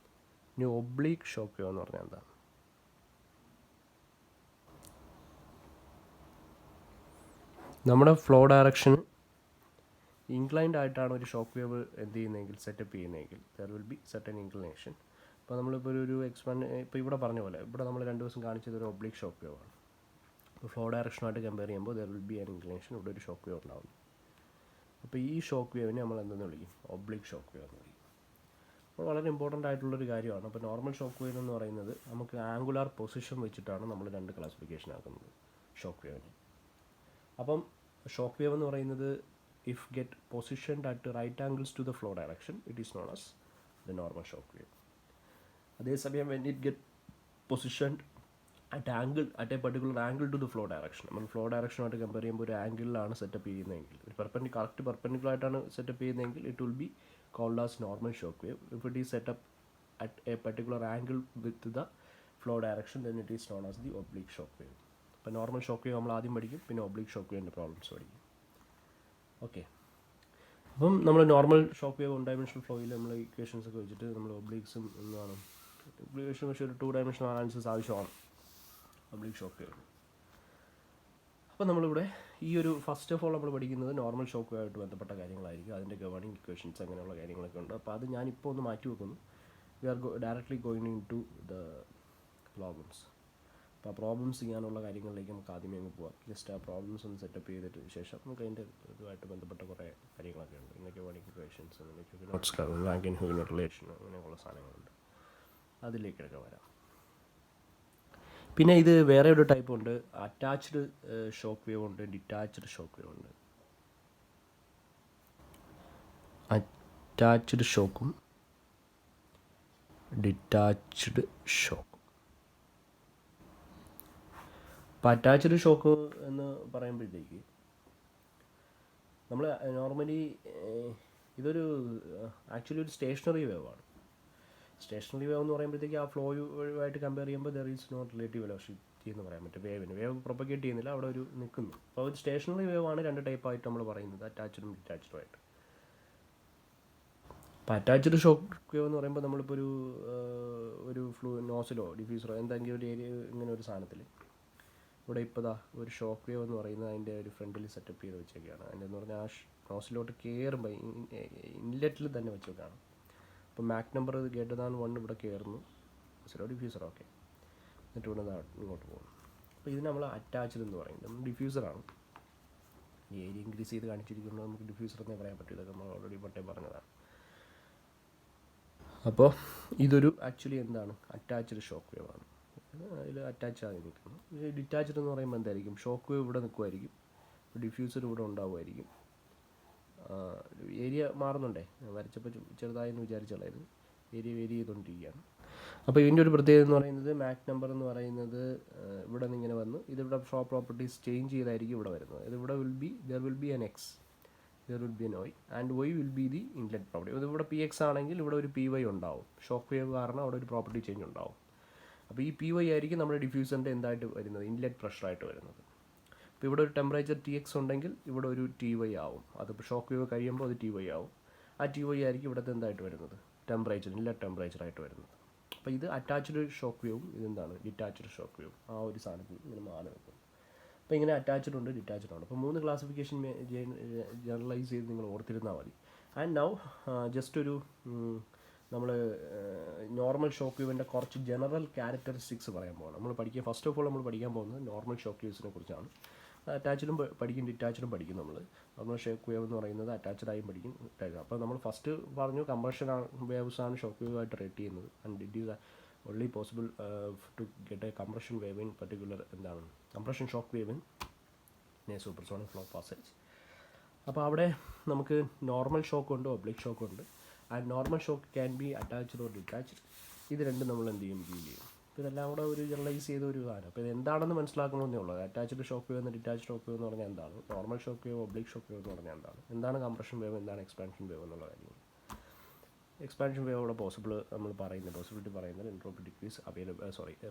S1: ഇനി ഒബ്ലീക്ക് ഷോക്ക് വേവ് എന്ന് പറഞ്ഞാൽ എന്താണ്? നമ്മുടെ ഫ്ലോ ഡയറക്ഷൻ ഇൻക്ലൈൻഡ് ആയിട്ടാണ് ഒരു ഷോക്ക് വേവ് എന്ത് ചെയ്യുന്നതെങ്കിൽ സെറ്റപ്പ് ചെയ്യുന്നതെങ്കിൽ there will B certain inclination. ഇപ്പോൾ നമ്മളിപ്പോൾ ഒരു ഇപ്പോൾ ഇവിടെ പറഞ്ഞ പോലെ ഇവിടെ നമ്മൾ 2 ദിവസം കാണിച്ചത് ഒരു ഒബ്ലീക്ക് ഷോക്ക് വേവ് ആണ്. ഇപ്പോൾ ഫ്ലോ ഡയറക്ഷനായിട്ട് കമ്പയർ ചെയ്യുമ്പോൾ there will B an inclination, ഇവിടെ ഒരു ഷോക്ക് വേവ് ഉണ്ടാകുന്നു. അപ്പോൾ ഈ ഷോക്ക് വേവിനെ നമ്മൾ എന്തെന്ന് വിളിക്കും, ഒബ്ലീക്ക് ഷോക്ക് വേവ് എന്ന് വിളിക്കും. അപ്പോൾ വളരെ ഇമ്പോർട്ടൻ്റ് ആയിട്ടുള്ളൊരു കാര്യമാണ്. അപ്പോൾ നോർമൽ ഷോക്ക് വേവ് എന്ന് പറയുന്നത് നമുക്ക് ആംഗുലാർ പൊസിഷൻ വെച്ചിട്ടാണ് നമ്മൾ 2 ക്ലാസിഫിക്കേഷൻ ആക്കുന്നത് ഷോക്ക് വേവിനെ. അപ്പം ഷോക്ക് വേവ് എന്ന് പറയുന്നത് if get positioned at right angles to the flow direction, it is known as the normal shock wave. അതേസമയം when it get positioned at a particular angle to the flow direction, നമ്മൾ flow ഡയറക്ഷനുമായിട്ട് compare ചെയ്യുമ്പോൾ ഒരു ആംഗിളിലാണ് setup ചെയ്യുന്നതെങ്കിൽ, ഒരു correct perpendicular ആയിട്ടാണ് setup ചെയ്യുന്നതെങ്കിൽ it will be called as normal shock wave. If it is set up at a particular angle with the flow direction, then it is known as the oblique shock wave. അപ്പോൾ normal shock wave നമ്മൾ ആദ്യം പഠിക്കും, പിന്നെ oblique shock വേവിൻ്റെ problems പഠിക്കും. Okay, അപ്പം നമ്മൾ normal shock wave 1 dimensional ഫ്ലോയിൽ നമ്മൾ ഇക്വേഷൻസ് ഒക്കെ വെച്ചിട്ട് നമ്മൾ ഒബ്ലിക്സും എന്താണ് ഇക്വേഷൻ പക്ഷേ ഒരു 2 ഡയമെൻഷണൽ അനാലിസിസ് ആവശ്യമാണ് ഒബ്ലിക് ഷോക്ക് വേവ്. അപ്പോൾ നമ്മളിവിടെ ഈ ഒരു ഫസ്റ്റ് ഓഫ് ഓൾ നമ്മൾ പഠിക്കുന്നത് നോർമൽ ഷോക്കുമായിട്ട് ബന്ധപ്പെട്ട കാര്യങ്ങളായിരിക്കും. അതിൻ്റെ ഗവേണിംഗ് ഇക്വേഷൻസ് അങ്ങനെയുള്ള കാര്യങ്ങളൊക്കെ ഉണ്ട്. അപ്പോൾ അത് ഞാനിപ്പോൾ ഒന്ന് മാറ്റി വെക്കുന്നു. We are directly going into the problems. അപ്പോൾ ആ പ്രോബ്ലംസ് ചെയ്യാനുള്ള കാര്യങ്ങളിലേക്ക് നമുക്ക് ആദ്യമേ അങ്ങ് പോവാം. ജസ്റ്റ് ആ പ്രോബ്ലംസ് ഒന്ന് സെറ്റപ്പ് ചെയ്തിട്ട് ശേഷം നമുക്ക് അതിൻ്റെ ഇതുമായിട്ട് ബന്ധപ്പെട്ട കുറേ കാര്യങ്ങളൊക്കെ ഉണ്ട്. ഇങ്ങനെയൊക്കെ ഗവേണിംഗ് ഇക്വേഷൻസ്, ഇങ്ങനെയൊക്കെ notes, rank and human relation, അങ്ങനെയുള്ള സാധനങ്ങളുണ്ട്. അതിലേക്കൊക്കെ വരാം. പിന്നെ ഇത് വേറെ ഒരു ടൈപ്പ് ഉണ്ട്. അറ്റാച്ച്ഡ് ഷോക്ക് വേവ് ഉണ്ട്, ഡിറ്റാച്ച്ഡ് ഷോക്ക് വേവ് ഉണ്ട്. അറ്റാച്ച്ഡ് ഷോക്കും ഡിറ്റാച്ച്ഡ് ഷോക്കും. അപ്പോൾ അറ്റാച്ച്ഡ് ഷോക്ക് എന്ന് പറയുമ്പോഴത്തേക്ക് നമ്മൾ നോർമലി ഇതൊരു ആക്ച്വലി ഒരു സ്റ്റേഷനറി വേവാണ്. സ്റ്റേഷനറി വേവ് എന്ന് പറയുമ്പോഴത്തേക്ക് ആ ഫ്ലോയുമായിട്ട് കമ്പയർ ചെയ്യുമ്പോൾ there is not relative velocity എന്ന് പറയാൻ പറ്റും. വേവ് പ്രൊപ്പഗേറ്റ് ചെയ്യുന്നില്ല, അവിടെ ഒരു നിൽക്കുന്നു. അപ്പോൾ ഒരു സ്റ്റേഷനറി വേവാണ് രണ്ട് ടൈപ്പായിട്ട് നമ്മൾ പറയുന്നത്, അറ്റാച്ച്ഡും ഡിറ്റാച്ച്ഡുമായിട്ട്. അപ്പോൾ അറ്റാച്ച്ഡ് ഷോക്ക് വേവ് എന്ന് പറയുമ്പോൾ നമ്മളിപ്പോൾ ഒരു നോസിലോ ഡിഫ്യൂസറോ എന്തെങ്കിലും ഒരു ഏരിയ ഇങ്ങനെ ഒരു സാധനത്തിൽ ഇവിടെ ഇപ്പോൾ ഒരു ഷോക്ക് വേവ് എന്ന് പറയുന്നത് അതിൻ്റെ ഒരു ഫ്രണ്ടിൽ സെറ്റപ്പ് ചെയ്ത് വെച്ചേക്കാണ്. അതിൻ്റെ എന്ന് പറഞ്ഞാൽ ആ നോസിലോട്ട് കയറുമ്പോൾ ഇൻലെറ്റിൽ തന്നെ വെച്ചേക്കാണ്. അപ്പോൾ മാക് നമ്പർ ഗ്രേറ്റർ ദാൻ 1 ഇവിടെ കയറുന്നു, ഡിഫ്യൂസർ ഓക്കെ, എന്നിട്ട് ഇവിടെ ഇങ്ങോട്ട് പോകുന്നു. അപ്പോൾ ഇത് നമ്മൾ അറ്റാച്ച്ഡ് എന്ന് പറയുന്നത്. നമ്മൾ ഡിഫ്യൂസറാണ്. ഈ ഏരിയ ഇൻക്രീസ് ചെയ്ത് കാണിച്ചിരിക്കുന്നത് നമുക്ക് ഡിഫ്യൂസർ എന്നേ പറയാൻ പറ്റും. ഇതൊക്കെ നമ്മൾ ഓൾറെഡി പട്ടേ പറഞ്ഞതാണ്. അപ്പോൾ ഇതൊരു ആക്ച്വലി എന്താണ്, അറ്റാച്ച്ഡ് ഷോക്ക് വേവ് ആണ്. അതിൽ അറ്റാച്ച് ആയി നിൽക്കുന്നു. ഡിറ്റാച്ച്ഡ് എന്ന് പറയുമ്പോൾ എന്തായിരിക്കും, ഷോക്ക് വേവ് ഇവിടെ നിൽക്കുമായിരിക്കും, ഡിഫ്യൂസർ ഇവിടെ ഉണ്ടാവുമായിരിക്കും. ഏരിയ മാറുന്നുണ്ടേ, വരച്ചപ്പോൾ ചെറുതായെന്ന് വിചാരിച്ചുള്ളായിരുന്നു. ഏരിയ വേരി ചെയ്തുകൊണ്ടിരിക്കുകയാണ്. അപ്പോൾ ഇതിൻ്റെ ഒരു പ്രത്യേകത എന്ന് പറയുന്നത് മാക് നമ്പർ എന്ന് പറയുന്നത് ഇവിടെ നിന്ന് ഇങ്ങനെ വന്ന് ഇതിവിടെ പ്രോപ്പർട്ടീസ് ചേഞ്ച് ചെയ്തായിരിക്കും ഇവിടെ വരുന്നത്. ഇതിവിടെ there will be N X, there will be N Y, and Y will be the inlet property. ഇതിവിടെ പി എക്സ് ആണെങ്കിൽ ഇവിടെ ഒരു പി വൈ ഉണ്ടാവും. ഷോക്ക് വേവ് കാരണം അവിടെ ഒരു പ്രോപ്പർട്ടി ചേഞ്ച് ഉണ്ടാവും. അപ്പോൾ ഈ പി വൈ ആയിരിക്കും നമ്മുടെ ഡിഫ്യൂസറിൻ്റെ എന്തായിട്ട് വരുന്നത്, ഇൻലെറ്റ് പ്രഷറായിട്ട് വരുന്നത്. അപ്പോൾ ഇവിടെ ഒരു ടെമ്പറേച്ചർ ടി എക്സ് ഉണ്ടെങ്കിൽ ഇവിടെ ഒരു ടി വൈ ആവും. അതിപ്പോൾ ഷോക്ക് വേവ് കഴിയുമ്പോൾ അത് ടി വൈ ആവും. ആ ടി വൈ ആയിരിക്കും ഇവിടുത്തെ എന്തായിട്ട് വരുന്നത്, ടെമ്പറേച്ചർ, ഇൻലെറ്റ് ടെമ്പറേച്ചറായിട്ട് വരുന്നത്. അപ്പോൾ ഇത് അറ്റാച്ച്ഡ് ഷോക്ക് വേവും ഇതെന്താണ്, ഡിറ്റാച്ച്ഡ് ഷോക്ക് വേവും. ആ ഒരു സാധനത്തിൽ ഇങ്ങനെ മാറി നിൽക്കും. അപ്പോൾ ഇങ്ങനെ അറ്റാച്ച്ഡ് ഉണ്ട്, ഡിറ്റാച്ച്ഡ് ഉണ്ട്. അപ്പോൾ 3 ക്ലാസിഫിക്കേഷൻ ജനറലൈസ് ചെയ്ത് നിങ്ങൾ ഓർത്തിരുന്നാൽ മതി. ആൻഡ് നൗ ജസ്റ്റ് ഒരു നമ്മൾ നോർമൽ ഷോക്ക് വേവിൻ്റെ കുറച്ച് ജനറൽ ക്യാരക്ടറിസ്റ്റിക്സ് പറയാൻ പോകണം. നമ്മൾ പഠിക്കുക ഫസ്റ്റ് ഓഫ് ഓൾ നമ്മൾ പഠിക്കാൻ പോകുന്നത് നോർമൽ ഷോക്ക് വേവ്സിനെ കുറിച്ചാണ്. അറ്റാച്ച്ഡും പഠിക്കും, ഡിറ്റാച്ച്ഡും പഠിക്കും. നമ്മൾ ഷോക്ക് വേവ് എന്ന് പറയുന്നത് അറ്റാച്ച്ഡായും പഠിക്കും. അപ്പോൾ നമ്മൾ ഫസ്റ്റ് പറഞ്ഞു കംപ്രഷൻ വേവ്സ് ആണ് ഷോക്ക് വേവ് ആയിട്ട് റേറ്റ് ചെയ്യുന്നത്. And it is only possible to get a compression wave in particular എന്താണ് compression shock wave in a supersonic flow passage. അപ്പോൾ അവിടെ നമുക്ക് നോർമൽ ഷോക്ക് ഉണ്ട്, ഒബ്ലിക് ഷോക്ക് ഉണ്ട്. And normal shock can be attached or detached. ഇത് രണ്ടും നമ്മൾ എന്ത് ചെയ്യും, ഡീൽ ചെയ്യും. അപ്പോൾ ഇതെല്ലാം കൂടെ ഒരു ജനറലൈസ് ചെയ്ത ഒരു കാര്യം. അപ്പോൾ ഇത് എന്താണെന്ന് മനസ്സിലാക്കണമെന്നേ ഉള്ളൂ. അറ്റാച്ച്ഡ് ഷോക്ക് വേവ് എന്ന് ഡിറ്റാച്ച്ഡ് ഷോക്ക് വേവ് എന്ന് പറഞ്ഞാൽ എന്താണ്, normal shock wave, oblique shock wave എന്ന് പറഞ്ഞാൽ എന്താണ് കംപ്രഷൻ വേവ്, എന്താണ് എക്സ്പാൻഷൻ വേവ് എന്നുള്ള കാര്യം. എക്സ്പാൻഷൻ വേവ് അവിടെ പോസിബിലിറ്റി പറയുന്നത് എൻട്രോപ്പി ഡിക്രീസ്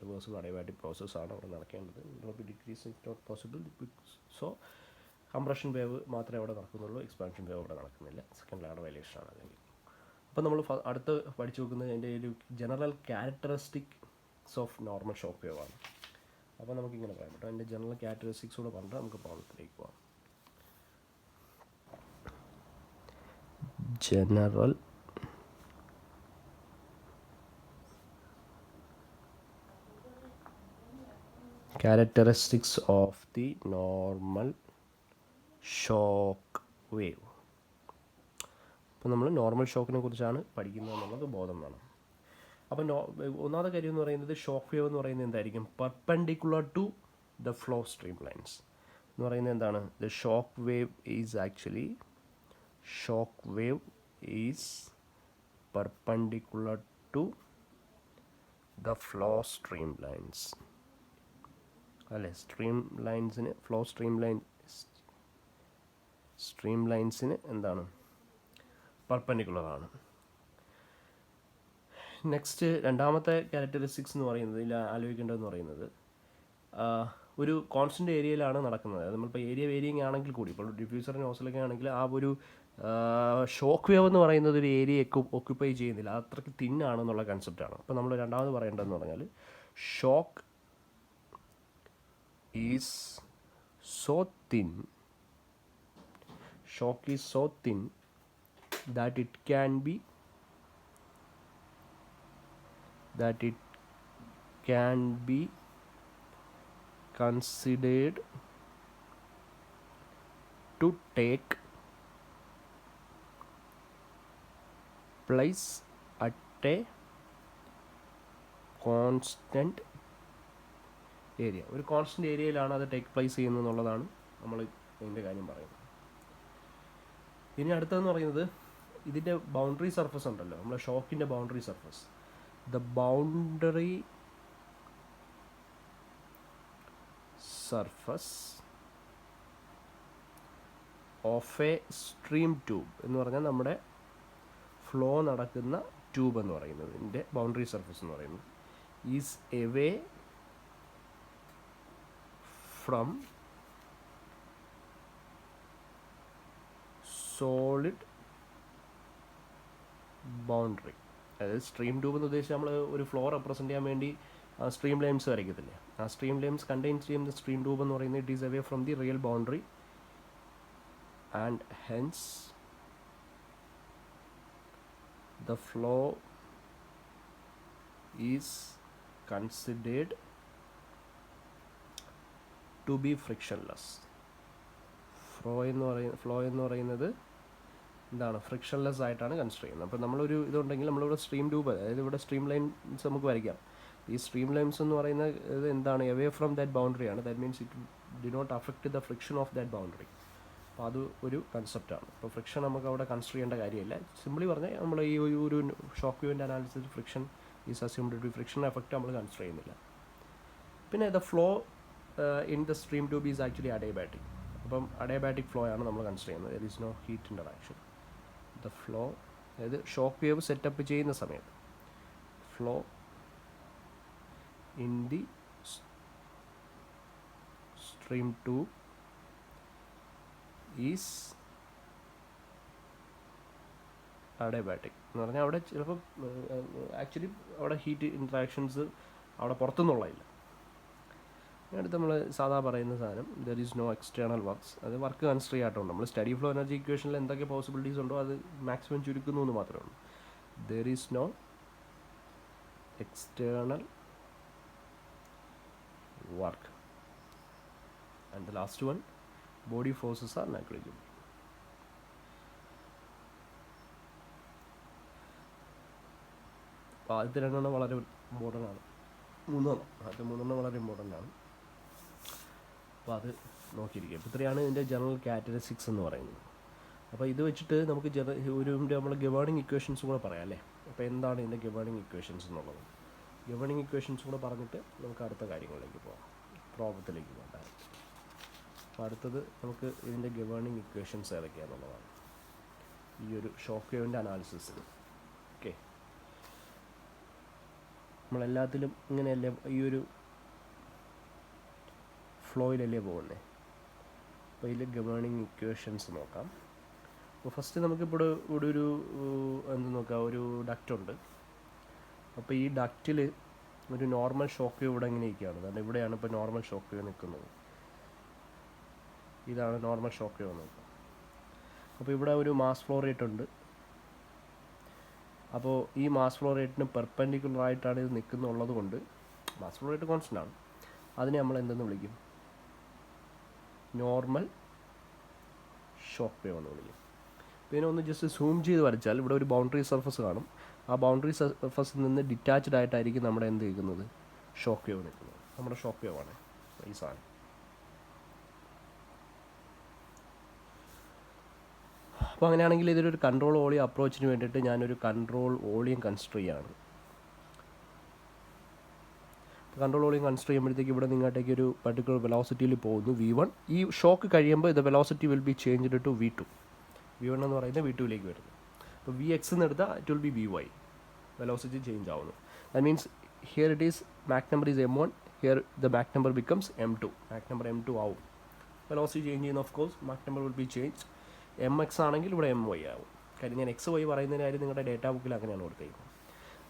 S1: റിവേഴ്സിബിൾ അഡിയാബാറ്റിക് പ്രോസസ്സാണ് അവിടെ നടക്കേണ്ടത്. Entropy decrease is not possible. So compression wave മാത്രമേ അവിടെ നടക്കുന്നുള്ളൂ, എക്സ്പാൻഷൻ വേവ് അവിടെ നടക്കുന്നില്ല. സെക്കൻഡ് ലാഡ് വയലേഷൻ ആണ് അല്ലെങ്കിൽ. അപ്പോൾ നമ്മൾ അടുത്ത് പഠിച്ചു വെക്കുന്നത് അതിൻ്റെ ഒരു general characteristics of normal shock wave ആണ്. അപ്പോൾ നമുക്കിങ്ങനെ പറയാൻ പറ്റും. അതിൻ്റെ ജനറൽ ക്യാരക്ടറിസ്റ്റിക്സ് കൂടെ പറഞ്ഞിട്ട് നമുക്ക് പ്രോബ്ലത്തിലേക്ക് പോകാം. General characteristics of the normal shock wave. അപ്പോൾ നമ്മൾ നോർമൽ ഷോക്കിനെ കുറിച്ചാണ് പഠിക്കുന്നത് എന്നുള്ളത് ബോധം വേണം. അപ്പോൾ ഒന്നാമത്തെ കാര്യം എന്ന് പറയുന്നത് ഷോക്ക് വേവ് എന്ന് പറയുന്നത് എന്തായിരിക്കും, perpendicular to the flow stream lines എന്ന് പറയുന്നത് എന്താണ്, the shock wave is perpendicular to the flow stream lines അല്ലേ. സ്ട്രീം ലൈൻസിന് എന്താണ്, പെർപെൻഡിക്കുലർ ആണ്. നെക്സ്റ്റ് രണ്ടാമത്തെ ക്യാരക്ടറിസ്റ്റിക്സ് എന്ന് പറയുന്നത് ഇതിൽ ആലോചിക്കേണ്ടതെന്ന് പറയുന്നത് ഒരു കോൺസ്റ്റൻ്റ് ഏരിയയിലാണ് നടക്കുന്നത്. നമ്മളിപ്പോൾ ഏരിയ വേരിയിങ് ആണെങ്കിൽ കൂടി, ഇപ്പോൾ ഡിഫ്യൂസർ നോസിലൊക്കെ ആണെങ്കിൽ ആ ഒരു ഷോക്ക് വേവ് എന്ന് പറയുന്നത് ഒരു ഏരിയ ഒക്യുപ്പൈ ചെയ്യുന്നില്ല, അത്രയ്ക്ക് തിന്നാണെന്നുള്ള കൺസെപ്റ്റാണ്. അപ്പോൾ നമ്മൾ രണ്ടാമത് പറയേണ്ടതെന്ന് പറഞ്ഞാൽ shock is so thin, that it can be considered to take place at a constant area. ഒരു കോൺസ്റ്റൻറ്റ് ഏരിയയിലാണ് അത് ടേക്ക് പ്ലേസ് ചെയ്യുന്നത് എന്നുള്ളതാണ് നമ്മൾ ഇതിൻ്റെ കാര്യം പറയുന്നത്. ഇനി അടുത്തതെന്ന് പറയുന്നത് ഇതിൻ്റെ ബൗണ്ടറി സർഫസ് ഉണ്ടല്ലോ, നമ്മളെ ഷോക്കിൻ്റെ boundary surface. The boundary surface of a stream tube എന്ന് പറഞ്ഞാൽ നമ്മുടെ ഫ്ലോ നടക്കുന്ന ട്യൂബ് എന്ന് പറയുന്നത്, ഇതിൻ്റെ ബൗണ്ടറി സർഫസ് എന്ന് പറയുന്നത് is away from solid boundary. അതായത് സ്ട്രീം ട്യൂബ് എന്ന് ഉദ്ദേശിച്ച് നമ്മൾ ഒരു ഫ്ലോ റെപ്രസെൻറ്റ് ചെയ്യാൻ വേണ്ടി സ്ട്രീം ലൈൻസ് വരയ്ക്കത്തില്ലേ, ആ സ്ട്രീം ലൈൻസ് കണ്ടെയ്ൻ ചെയ്യുന്ന സ്ട്രീം ട്യൂബ് എന്ന് പറയുന്നത് it is away from the real boundary and hence the flow is considered to be frictionless. Flow എന്ന് പറയുന്നത് എന്താണ്, ഫ്രിക്ഷൻലെസ് ആയിട്ടാണ് കൺസിഡർ ചെയ്യുന്നത്. അപ്പോൾ നമ്മളൊരു ഇതുണ്ടെങ്കിൽ നമ്മളിവിടെ സ്ട്രീം ട്യൂബ്, അതായത് ഇവിടെ സ്ട്രീം ലൈൻസ് നമുക്ക് വരയ്ക്കാം. ഈ സ്ട്രീം ലൈൻസ് എന്ന് പറയുന്ന ഇത് എന്താണ്, എവേ ഫ്രം ദാറ്റ് ബൗണ്ടറിയാണ്. That means it did not affect the friction of that boundary. അപ്പോൾ അത് ഒരു കൺസെപ്റ്റാണ്. അപ്പോൾ ഫ്രിക്ഷൻ നമുക്ക് അവിടെ കൺസിഡർ ചെയ്യേണ്ട കാര്യമില്ല. സിംപ്ലി പറഞ്ഞാൽ നമ്മൾ ഈ ഒരു ഷോക്ക് വേവിൻ്റെ analysis friction is assumed to be friction effect നമ്മൾ കൺസിഡർ ചെയ്യുന്നില്ല. പിന്നെ the flow in the stream tube is actually adiabatic. അപ്പം അഡയബാറ്റിക് ഫ്ലോ ആണ് നമ്മൾ കൺസിഡർ ചെയ്യുന്നത്. There is no heat interaction. The flow, അതായത് ഷോക്ക് വേവ് സെറ്റപ്പ് ചെയ്യുന്ന സമയത്ത് flow in the stream tube is adiabatic എന്ന് പറഞ്ഞാൽ അവിടെ ചിലപ്പോൾ ആക്ച്വലി അവിടെ ഹീറ്റ് ഇൻട്രാക്ഷൻസ് അവിടെ പുറത്തുനിന്നുള്ളതില്ല. അടുത്ത് നമ്മൾ സാധാ പറയുന്ന സാധനം there is no external works. അത് വർക്ക് കൺസിഡർ ചെയ്യാത്തതുകൊണ്ട് നമ്മൾ സ്റ്റഡി ഫ്ലോ എനർജി ഇക്വേഷനിൽ എന്തൊക്കെ പോസിബിലിറ്റീസ് ഉണ്ടോ അത് മാക്സിമം ചുരുക്കുന്നു എന്ന് മാത്രമേ ഉള്ളൂ. There is no external work. And the last one, body forces are negligible. അപ്പോൾ ആദ്യത്തെ രണ്ടെണ്ണം വളരെ ഇമ്പോർട്ടൻ്റ് ആണ്. മൂന്നെണ്ണം വളരെ ഇമ്പോർട്ടൻ്റ് ആണ്. അപ്പോൾ അത് നോക്കിയിരിക്കുക. അപ്പോൾ ഇത്രയാണ് ഇതിൻ്റെ ജനറൽ ക്യാരക്ടറിസ്റ്റിക്സ് എന്ന് പറയുന്നത്. അപ്പോൾ ഇത് വെച്ചിട്ട് നമുക്ക് നമ്മൾ ഗവേണിംഗ് ഇക്വേഷൻസ് കൂടെ പറയാം അല്ലേ. അപ്പോൾ എന്താണ് ഇതിൻ്റെ ഗവേണിംഗ് ഇക്വേഷൻസ് എന്നുള്ളത്? ഗവേണിംഗ് ഇക്വേഷൻസ് കൂടെ പറഞ്ഞിട്ട് നമുക്ക് അടുത്ത കാര്യങ്ങളിലേക്ക് പോകാം, പ്രോബ്ലത്തിലേക്ക് പോകാം. അപ്പോൾ അടുത്തത് നമുക്ക് ഇതിൻ്റെ ഗവേണിംഗ് ഇക്വേഷൻസ് ഏതൊക്കെയാണെന്നുള്ളതാണ് ഈ ഒരു ഷോക്ക് വേവിൻ്റെ അനാലിസിസിൽ. ഓക്കെ, നമ്മളെല്ലാത്തിലും ഇങ്ങനെയല്ലേ ഈ ഒരു ഫ്ലോയിലല്ലേ പോകുന്നത്. അപ്പോൾ ഇതിൽ ഗവേണിംഗ് ഇക്വേഷൻസ് നോക്കാം. അപ്പോൾ ഫസ്റ്റ് നമുക്കിപ്പോൾ ഇവിടെ ഒരു എന്ത് നോക്കാം, ഒരു ഡക്റ്റുണ്ട്. അപ്പോൾ ഈ ഡക്റ്റിൽ ഒരു നോർമൽ ഷോക്ക് വേവ് ഇവിടെ ഇങ്ങനെ ഇരിക്കുകയാണ്. കാരണം ഇവിടെയാണ് ഇപ്പോൾ നോർമൽ ഷോക്ക് വേവ് നിൽക്കുന്നത്. ഇതാണ് നോർമൽ ഷോക്ക് വേവ് നോക്കുക. അപ്പോൾ ഇവിടെ ഒരു മാസ് ഫ്ലോ റേറ്റ് ഉണ്ട്. അപ്പോൾ ഈ മാസ് ഫ്ലോ റേറ്റിന് പെർപെൻഡിക്കുലർ ആയിട്ടാണ് ഇത് നിൽക്കുന്നുള്ളത് കൊണ്ട് മാസ് ഫ്ലോ റേറ്റ് കോൺസ്റ്റൻ്റ് ആണ്. അതിനെ നമ്മൾ എന്തെന്ന് വിളിക്കും? നോർമൽ ഷോക്ക് വേവ് എന്ന് വിളിക്കും. പിന്നെ ഒന്ന് ജസ്റ്റ് സൂം ചെയ്ത് വരച്ചാൽ ഇവിടെ ഒരു ബൗണ്ടറി സർഫസ് കാണും. ആ ബൗണ്ടറി സർഫസിൽ നിന്ന് ഡിറ്റാച്ച്ഡ് ആയിട്ടായിരിക്കും നമ്മുടെ എന്ത് നിൽക്കുന്നത്, ഷോക്ക് വേവ് നിൽക്കുന്നത്. നമ്മുടെ ഷോക്ക് വേവ് ആണ് ഈ സാധനം. അപ്പോൾ അങ്ങനെയാണെങ്കിൽ ഇതൊരു കൺട്രോൾ വോളിയം അപ്രോച്ചിന് വേണ്ടിയിട്ട് ഞാനൊരു കൺട്രോൾ വോളിയം കൺസിഡർ ചെയ്യുകയാണ്. കൺട്രോൾ വോളിയം കൺസിഡർ ചെയ്യുമ്പോഴത്തേക്ക് ഇവിടെ നിങ്ങോട്ടേക്ക് ഒരു പർട്ടിക്കുലർ വെലോസിറ്റിയിൽ പോകുന്നു V1. ഈ ഷോക്ക് കഴിയുമ്പോൾ ഇത് velocity will be changed to V2. V1 എന്ന് പറയുന്നത് V2ലേക്ക് വരുന്നു. അപ്പോൾ Vx എന്ന് എടുത്താൽ it will be Vy. Velocity change ആവുന്നു. That means here it is Mach number is M1, here the Mach number becomes M2. Mach number M2 ആവും. Velocity change ചെയ്യുന്ന of course Mach number will be change. Mx ആണെങ്കിൽ ഇവിടെ My ആവും. കാര്യം ഞാൻ XY പറയുന്നതിന് കാര്യം നിങ്ങളുടെ ഡേറ്റാ ബുക്കിൽ അങ്ങനെയാണ് കൊടുത്തേക്കുന്നത്.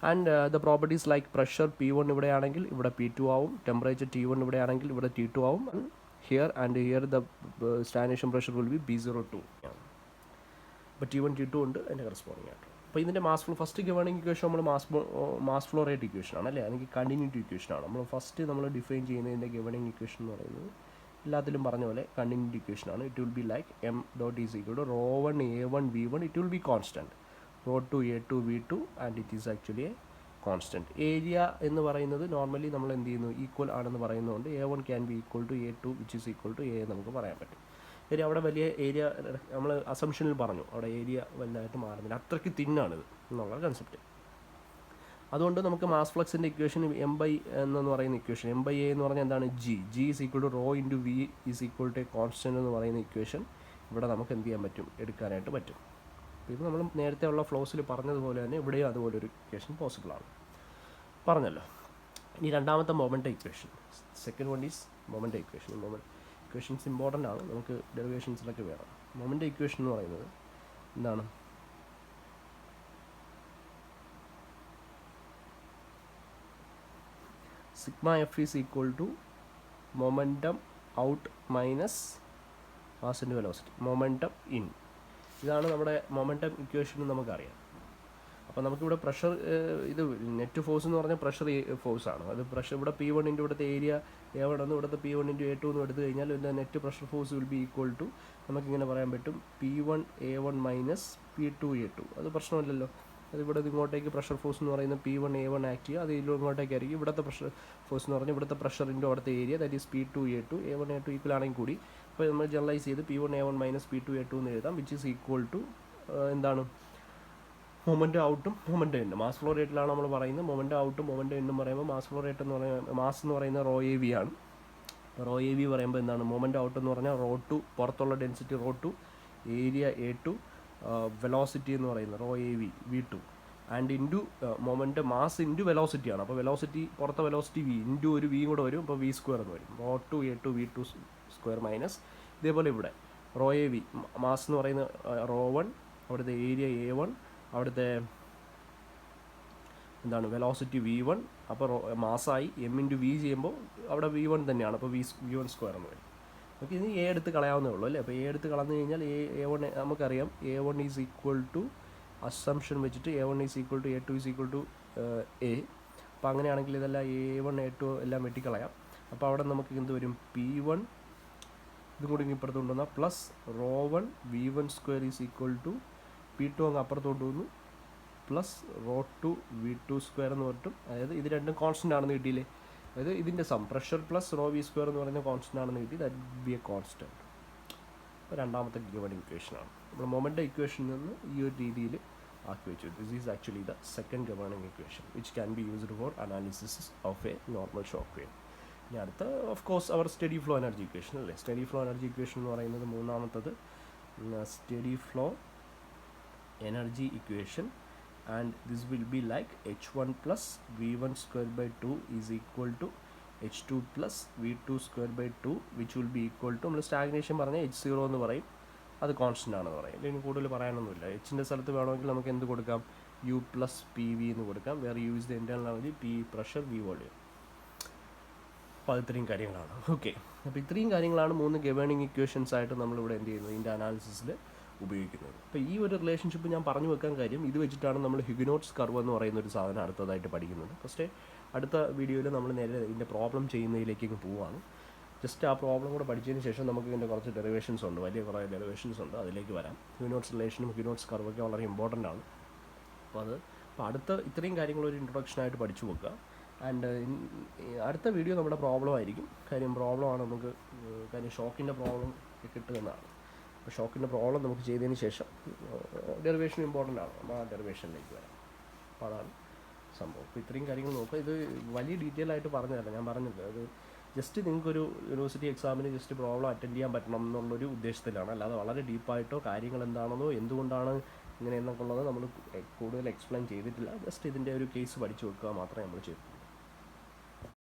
S1: And the properties like pressure P1 ഇവിടെയാണെങ്കിൽ ഇവിടെ P2 ആവും. ടെമ്പറേച്ചർ T1 ഇവിടെയാണെങ്കിൽ ഇവിടെ T2 ആവും. here, and here the stagnation pressure will be B02. അപ്പോൾ T1 T2 ഉണ്ട് അതിൻ്റെ കറസ്പോണ്ടിങ് ആയിട്ട്. അപ്പോൾ ഇതിൻ്റെ mass flow first governing equation നമ്മൾ മാസ് ഫ്ലോ റേറ്റ് ഇക്വേഷൻ ആണ് അല്ലേ, അല്ലെങ്കിൽ കണ്ടിന്യൂറ്റി ഇക്വേഷൻ ആണ്. നമ്മൾ ഡിഫൈൻ ചെയ്യുന്നതിൻ്റെ ഗവേണിംഗ് ഇക്വേഷൻ എന്ന് പറയുന്നത് എല്ലാത്തിലും പറഞ്ഞ പോലെ കണ്ടിന്യൂറ്റി ഇക്വേഷൻ ആണ്. It will be like m dot is equal to ρ1 a1 v1, it will be constant, ρ2 a2 v2, and it is actually a constant. Area എന്ന് പറയുന്നത് നോർമലി നമ്മൾ എന്ത് ചെയ്യുന്നു, ഈക്വൽ ആണെന്ന് പറയുന്നതുകൊണ്ട് a1 can be equal to a2 which is equal to a നമുക്ക് പറയാൻ പറ്റും. ഏരിയ അവിടെ വലിയ ഏരിയ നമ്മൾ അസംഷനിൽ പറഞ്ഞു, അവിടെ ഏരിയ വലുതായിട്ട് മാറുന്നില്ല, അത്രയ്ക്ക് തിന്നാണിത് എന്നുള്ള കൺസെപ്റ്റ്. അതുകൊണ്ട് നമുക്ക് മാസ് ഫ്ലക്സിൻ്റെ ഇക്വേഷൻ എം ബൈ എന്ന് പറയുന്ന ഇക്വേഷൻ, എം ബൈ എ എന്ന് പറഞ്ഞാൽ എന്താണ്, G is equal to rho into V is equal to a constant എന്ന് പറയുന്ന ഇക്വേഷൻ ഇവിടെ നമുക്ക് എന്ത് ചെയ്യാൻ പറ്റും, എടുക്കാനായിട്ട് പറ്റും. അപ്പോൾ ഇത് നമ്മൾ നേരത്തെ ഉള്ള ഫ്ലോസിൽ പറഞ്ഞതുപോലെ തന്നെ ഇവിടെയും അതുപോലെ ഒരു ഇക്വേഷൻ പോസിബിളാണ് പറഞ്ഞല്ലോ. ഇനി രണ്ടാമത്തെ moment equation, second one is moment equation. Equations important ആണ്, നമുക്ക് ഡെറിവേഷൻസിലൊക്കെ വേണം. മൊമെൻ്റ് ഇക്വേഷൻ എന്ന് പറയുന്നത് എന്താണ്, sigma F is equal to momentum out minus mass into velocity, momentum in. ഇതാണ് നമ്മുടെ മൊമെൻറ്റം ഇക്വേഷൻ എന്ന് നമുക്കറിയാം. അപ്പോൾ നമുക്കിവിടെ പ്രഷർ, ഇത് നെറ്റ് ഫോഴ്സ് എന്ന് പറഞ്ഞാൽ പ്രഷർ ഫോഴ്സാണ്. അത് പ്രഷർ ഇവിടെ P1 ഇൻറ്റു ഇവിടുത്തെ ഏരിയ A1 എന്ന് ഇവിടുത്തെ P1 ഇൻറ്റു A2 എന്ന് എടുത്തു കഴിഞ്ഞാൽ ഇതിൻ്റെ net pressure force will be equal to, നമുക്കിങ്ങനെ പറയാൻ പറ്റും, P1 A1 minus P2 A2. അത് പ്രശ്നമില്ലല്ലോ, അത് ഇവിടെ ഇങ്ങോട്ടേക്ക് പ്രഷർ ഫോഴ്സ് എന്ന് പറയുന്നത് P1 A1 ആക്ട് ചെയ്യുക, അത് ഇങ്ങോട്ടേക്കായിരിക്കും. ഇവിടുത്തെ പ്രഷർ ഫോഴ്സ് എന്ന് പറഞ്ഞാൽ ഇവിടുത്തെ പ്രഷറിൻ്റെ അവിടുത്തെ area, that is P2 A2. A1 A2 equal ആണെങ്കിൽ കൂടി അപ്പോൾ നമ്മൾ ജനറലൈസ് ചെയ്ത് P1 A1 minus P2 A2 എന്ന് എഴുതാം, വിച്ച് ഈസ് ഈക്വൽ ടു എന്താണ്, മൊമെൻ്റ് ഔട്ടും മൊമെൻ്റ് എന്നും. മാസ് ഫ്ലോ റേറ്റിലാണ് നമ്മൾ പറയുന്നത്. മൊമെൻ്റ് ഔട്ടും മൊമെൻ്റ് എന്നും പറയുമ്പോൾ മാസ് ഫ്ലോ റേറ്റ് എന്ന് പറയുന്നത്, മാസ് എന്ന് പറയുന്നത് റോ എ വി ആണ്. റോ എ വി പറയുമ്പോൾ എന്താണ്, മൊമെൻ്റ് ഔട്ട് എന്ന് പറഞ്ഞാൽ ρ2, പുറത്തുള്ള ഡെൻസിറ്റി ρ2, ഏരിയ A2, വെലോസിറ്റി എന്ന് പറയുന്നത് rho A V V2, and into moment mass into velocity ആണ്. അപ്പോൾ വെലോസിറ്റി, പുറത്തെ വെലോസിറ്റി v ഇൻറ്റു ഒരു v കൂടെ വരും, അപ്പോൾ v² എന്ന് വരും, ρ2 A2 V2 സ്ക്വയർ മൈനസ്. ഇതേപോലെ ഇവിടെ റോ എ വി മാസ് എന്ന് പറയുന്നത് ρ1, അവിടുത്തെ ഏരിയ A1, അവിടുത്തെ എന്താണ് വെലോസിറ്റി V1, അപ്പോൾ മാസമായി m ഇൻറ്റു v ചെയ്യുമ്പോൾ അവിടെ V1 തന്നെയാണ്, അപ്പോൾ v1 സ്ക്വയർ എന്ന് വരും. ഓക്കെ, ഇനി എ എടുത്ത് കളയാവുന്നേ ഉള്ളൂ അല്ലേ. അപ്പോൾ എ എടുത്ത് കളഞ്ഞു കഴിഞ്ഞാൽ A1 നമുക്കറിയാം, A1 is equal to assumption വെച്ചിട്ട് A1 is equal to A2 is equal to A. അപ്പോൾ അങ്ങനെയാണെങ്കിൽ ഇതെല്ലാം A1 A2 എല്ലാം വെട്ടിക്കളയാം. അപ്പോൾ അവിടെ നമുക്ക് എന്ത് വരും, P1 ഇതും കൂടി ഇപ്പുറത്ത് കൊണ്ടുവന്നാൽ plus ρ1 V1 square is equal to P2 അങ്ങ് അപ്പുറത്ത് കൊണ്ടുവന്നു പ്ലസ് ρ2 V2 സ്ക്വയർ എന്ന് പറഞ്ഞിട്ടും, അതായത് ഇത് രണ്ടും കോൺസ്റ്റൻ്റ് ആണെന്ന് കിട്ടിയില്ലേ. അതായത് ഇതിൻ്റെ sum pressure plus rho V square എന്ന് പറയുന്നത് കോൺസ്റ്റൻ്റ് ആണെന്ന് കിട്ടി, ദാറ്റ് ബി എ കോൺസ്റ്റൻറ്റ്. അപ്പോൾ രണ്ടാമത്തെ ഗവേണിംഗ് ഇക്വേഷനാണ്. നമ്മൾ മൊമെൻ്റ് ഇക്വേഷനിൽ നിന്ന് ഈ ഒരു രീതിയിൽ ആക്കി വെച്ചു. This is actually the second governing equation which can be used for analysis of a normal shock wave. ഇനി അടുത്ത of course our steady flow energy equation അല്ലേ. സ്റ്റഡി ഫ്ലോ എനർജി ഇക്വേഷൻ എന്ന് പറയുന്നത് മൂന്നാമത്തത് steady flow energy equation, and this will be like h1 plus v1 square by 2 is equal to h2 plus v2 square by 2 which will be equal to, നമ്മൾ stagnation പറഞ്ഞാൽ h0 എന്ന് പറയും, അത് constant ആണെന്ന് പറയും. ഇതിന് കൂടുതൽ പറയാനൊന്നുമില്ല. എച്ചിൻ്റെ സ്ഥലത്ത് വേണമെങ്കിൽ നമുക്ക് എന്ത് കൊടുക്കാം, u പ്ലസ് പി വി എന്ന് കൊടുക്കാം, വേറെ U is the internal energy, P pressure, V volume. അപ്പോൾ അത് ഇത്രയും കാര്യങ്ങളാണ്. ഓക്കെ, അപ്പോൾ ഇത്രയും കാര്യങ്ങളാണ് മൂന്ന് ഗവേണിംഗ് ഇക്വേഷൻസ് ആയിട്ട് നമ്മളിവിടെ എന്ത് ചെയ്യുന്നത്, ഇതിൻ്റെ അനാലിസിസിൽ ഉപയോഗിക്കുന്നത്. അപ്പോൾ ഈ ഒരു റിലേഷൻഷിപ്പ് ഞാൻ പറഞ്ഞു വെക്കാൻ കാര്യം, ഇത് വെച്ചിട്ടാണ് നമ്മൾ ഹ്യൂഗനോട്ട്സ് കർവ് എന്ന് പറയുന്ന ഒരു സാധനം അടുത്തതായിട്ട് പഠിക്കുന്നത്. ഫസ്റ്റ് അടുത്ത വീഡിയോയിൽ നമ്മൾ നേരെ ഇതിൻ്റെ പ്രോബ്ലം ചെയ്യുന്നതിലേക്ക് പോവുകയാണ്. ജസ്റ്റ് ആ പ്രോബ്ലം കൂടെ പഠിച്ചതിന് ശേഷം നമുക്ക് ഇതിൻ്റെ കുറച്ച് ഡെറിവേഷൻസ് ഉണ്ട്, വലിയ കുറേ ഡെറിവേഷൻസ് ഉണ്ട്, അതിലേക്ക് വരാം. ഹ്യൂഗനോട്ട്സ് റിലേഷനും ഹ്യൂഗനോട്ട്സ് കർവൊക്കെ വളരെ ഇമ്പോർട്ടൻ്റ് ആണ്. അപ്പോൾ അടുത്ത ഇത്രയും കാര്യങ്ങൾ ഒരു ഇൻട്രൊഡക്ഷനായിട്ട് പഠിച്ചു വെക്കുക. ആൻഡ് അടുത്ത വീഡിയോ നമ്മുടെ പ്രോബ്ലം ആയിരിക്കും. കാര്യം പ്രോബ്ലമാണ് നമുക്ക്, കാര്യം ഷോക്കിൻ്റെ പ്രോബ്ലം കിട്ടുന്നതാണ്. അപ്പോൾ ഷോക്കിൻ്റെ പ്രോബ്ലം നമുക്ക് ചെയ്തതിന് ശേഷം ഡെറിവേഷൻ ഇമ്പോർട്ടൻ്റ് ആണ്, നമ്മൾ ആ ഡെറിവേഷനിലേക്ക് വരാം. അപ്പോൾ അതാണ് സംഭവം. അപ്പോൾ ഇത്രയും കാര്യങ്ങൾ നോക്കുക. ഇത് വലിയ ഡീറ്റെയിൽ ആയിട്ട് പറഞ്ഞതല്ല, ഞാൻ പറഞ്ഞത് അത് ജസ്റ്റ് നിങ്ങൾക്കൊരു യൂണിവേഴ്സിറ്റി എക്സാമിന് ജസ്റ്റ് പ്രോബ്ലം അറ്റൻഡ് ചെയ്യാൻ പറ്റണം എന്നുള്ളൊരു ഉദ്ദേശത്തിലാണ്. അല്ലാതെ വളരെ ഡീപ്പായിട്ടോ കാര്യങ്ങൾ എന്താണെന്നോ എന്തുകൊണ്ടാണ് ഇങ്ങനെ എന്നൊക്കെ ഉള്ളത് നമ്മൾ കൂടുതൽ എക്സ്പ്ലെയിൻ ചെയ്തിട്ടില്ല. ജസ്റ്റ് ഇതിൻ്റെ ഒരു കേസ് പഠിച്ചു വെക്കുക മാത്രമേ നമ്മൾ ചെയ്തു.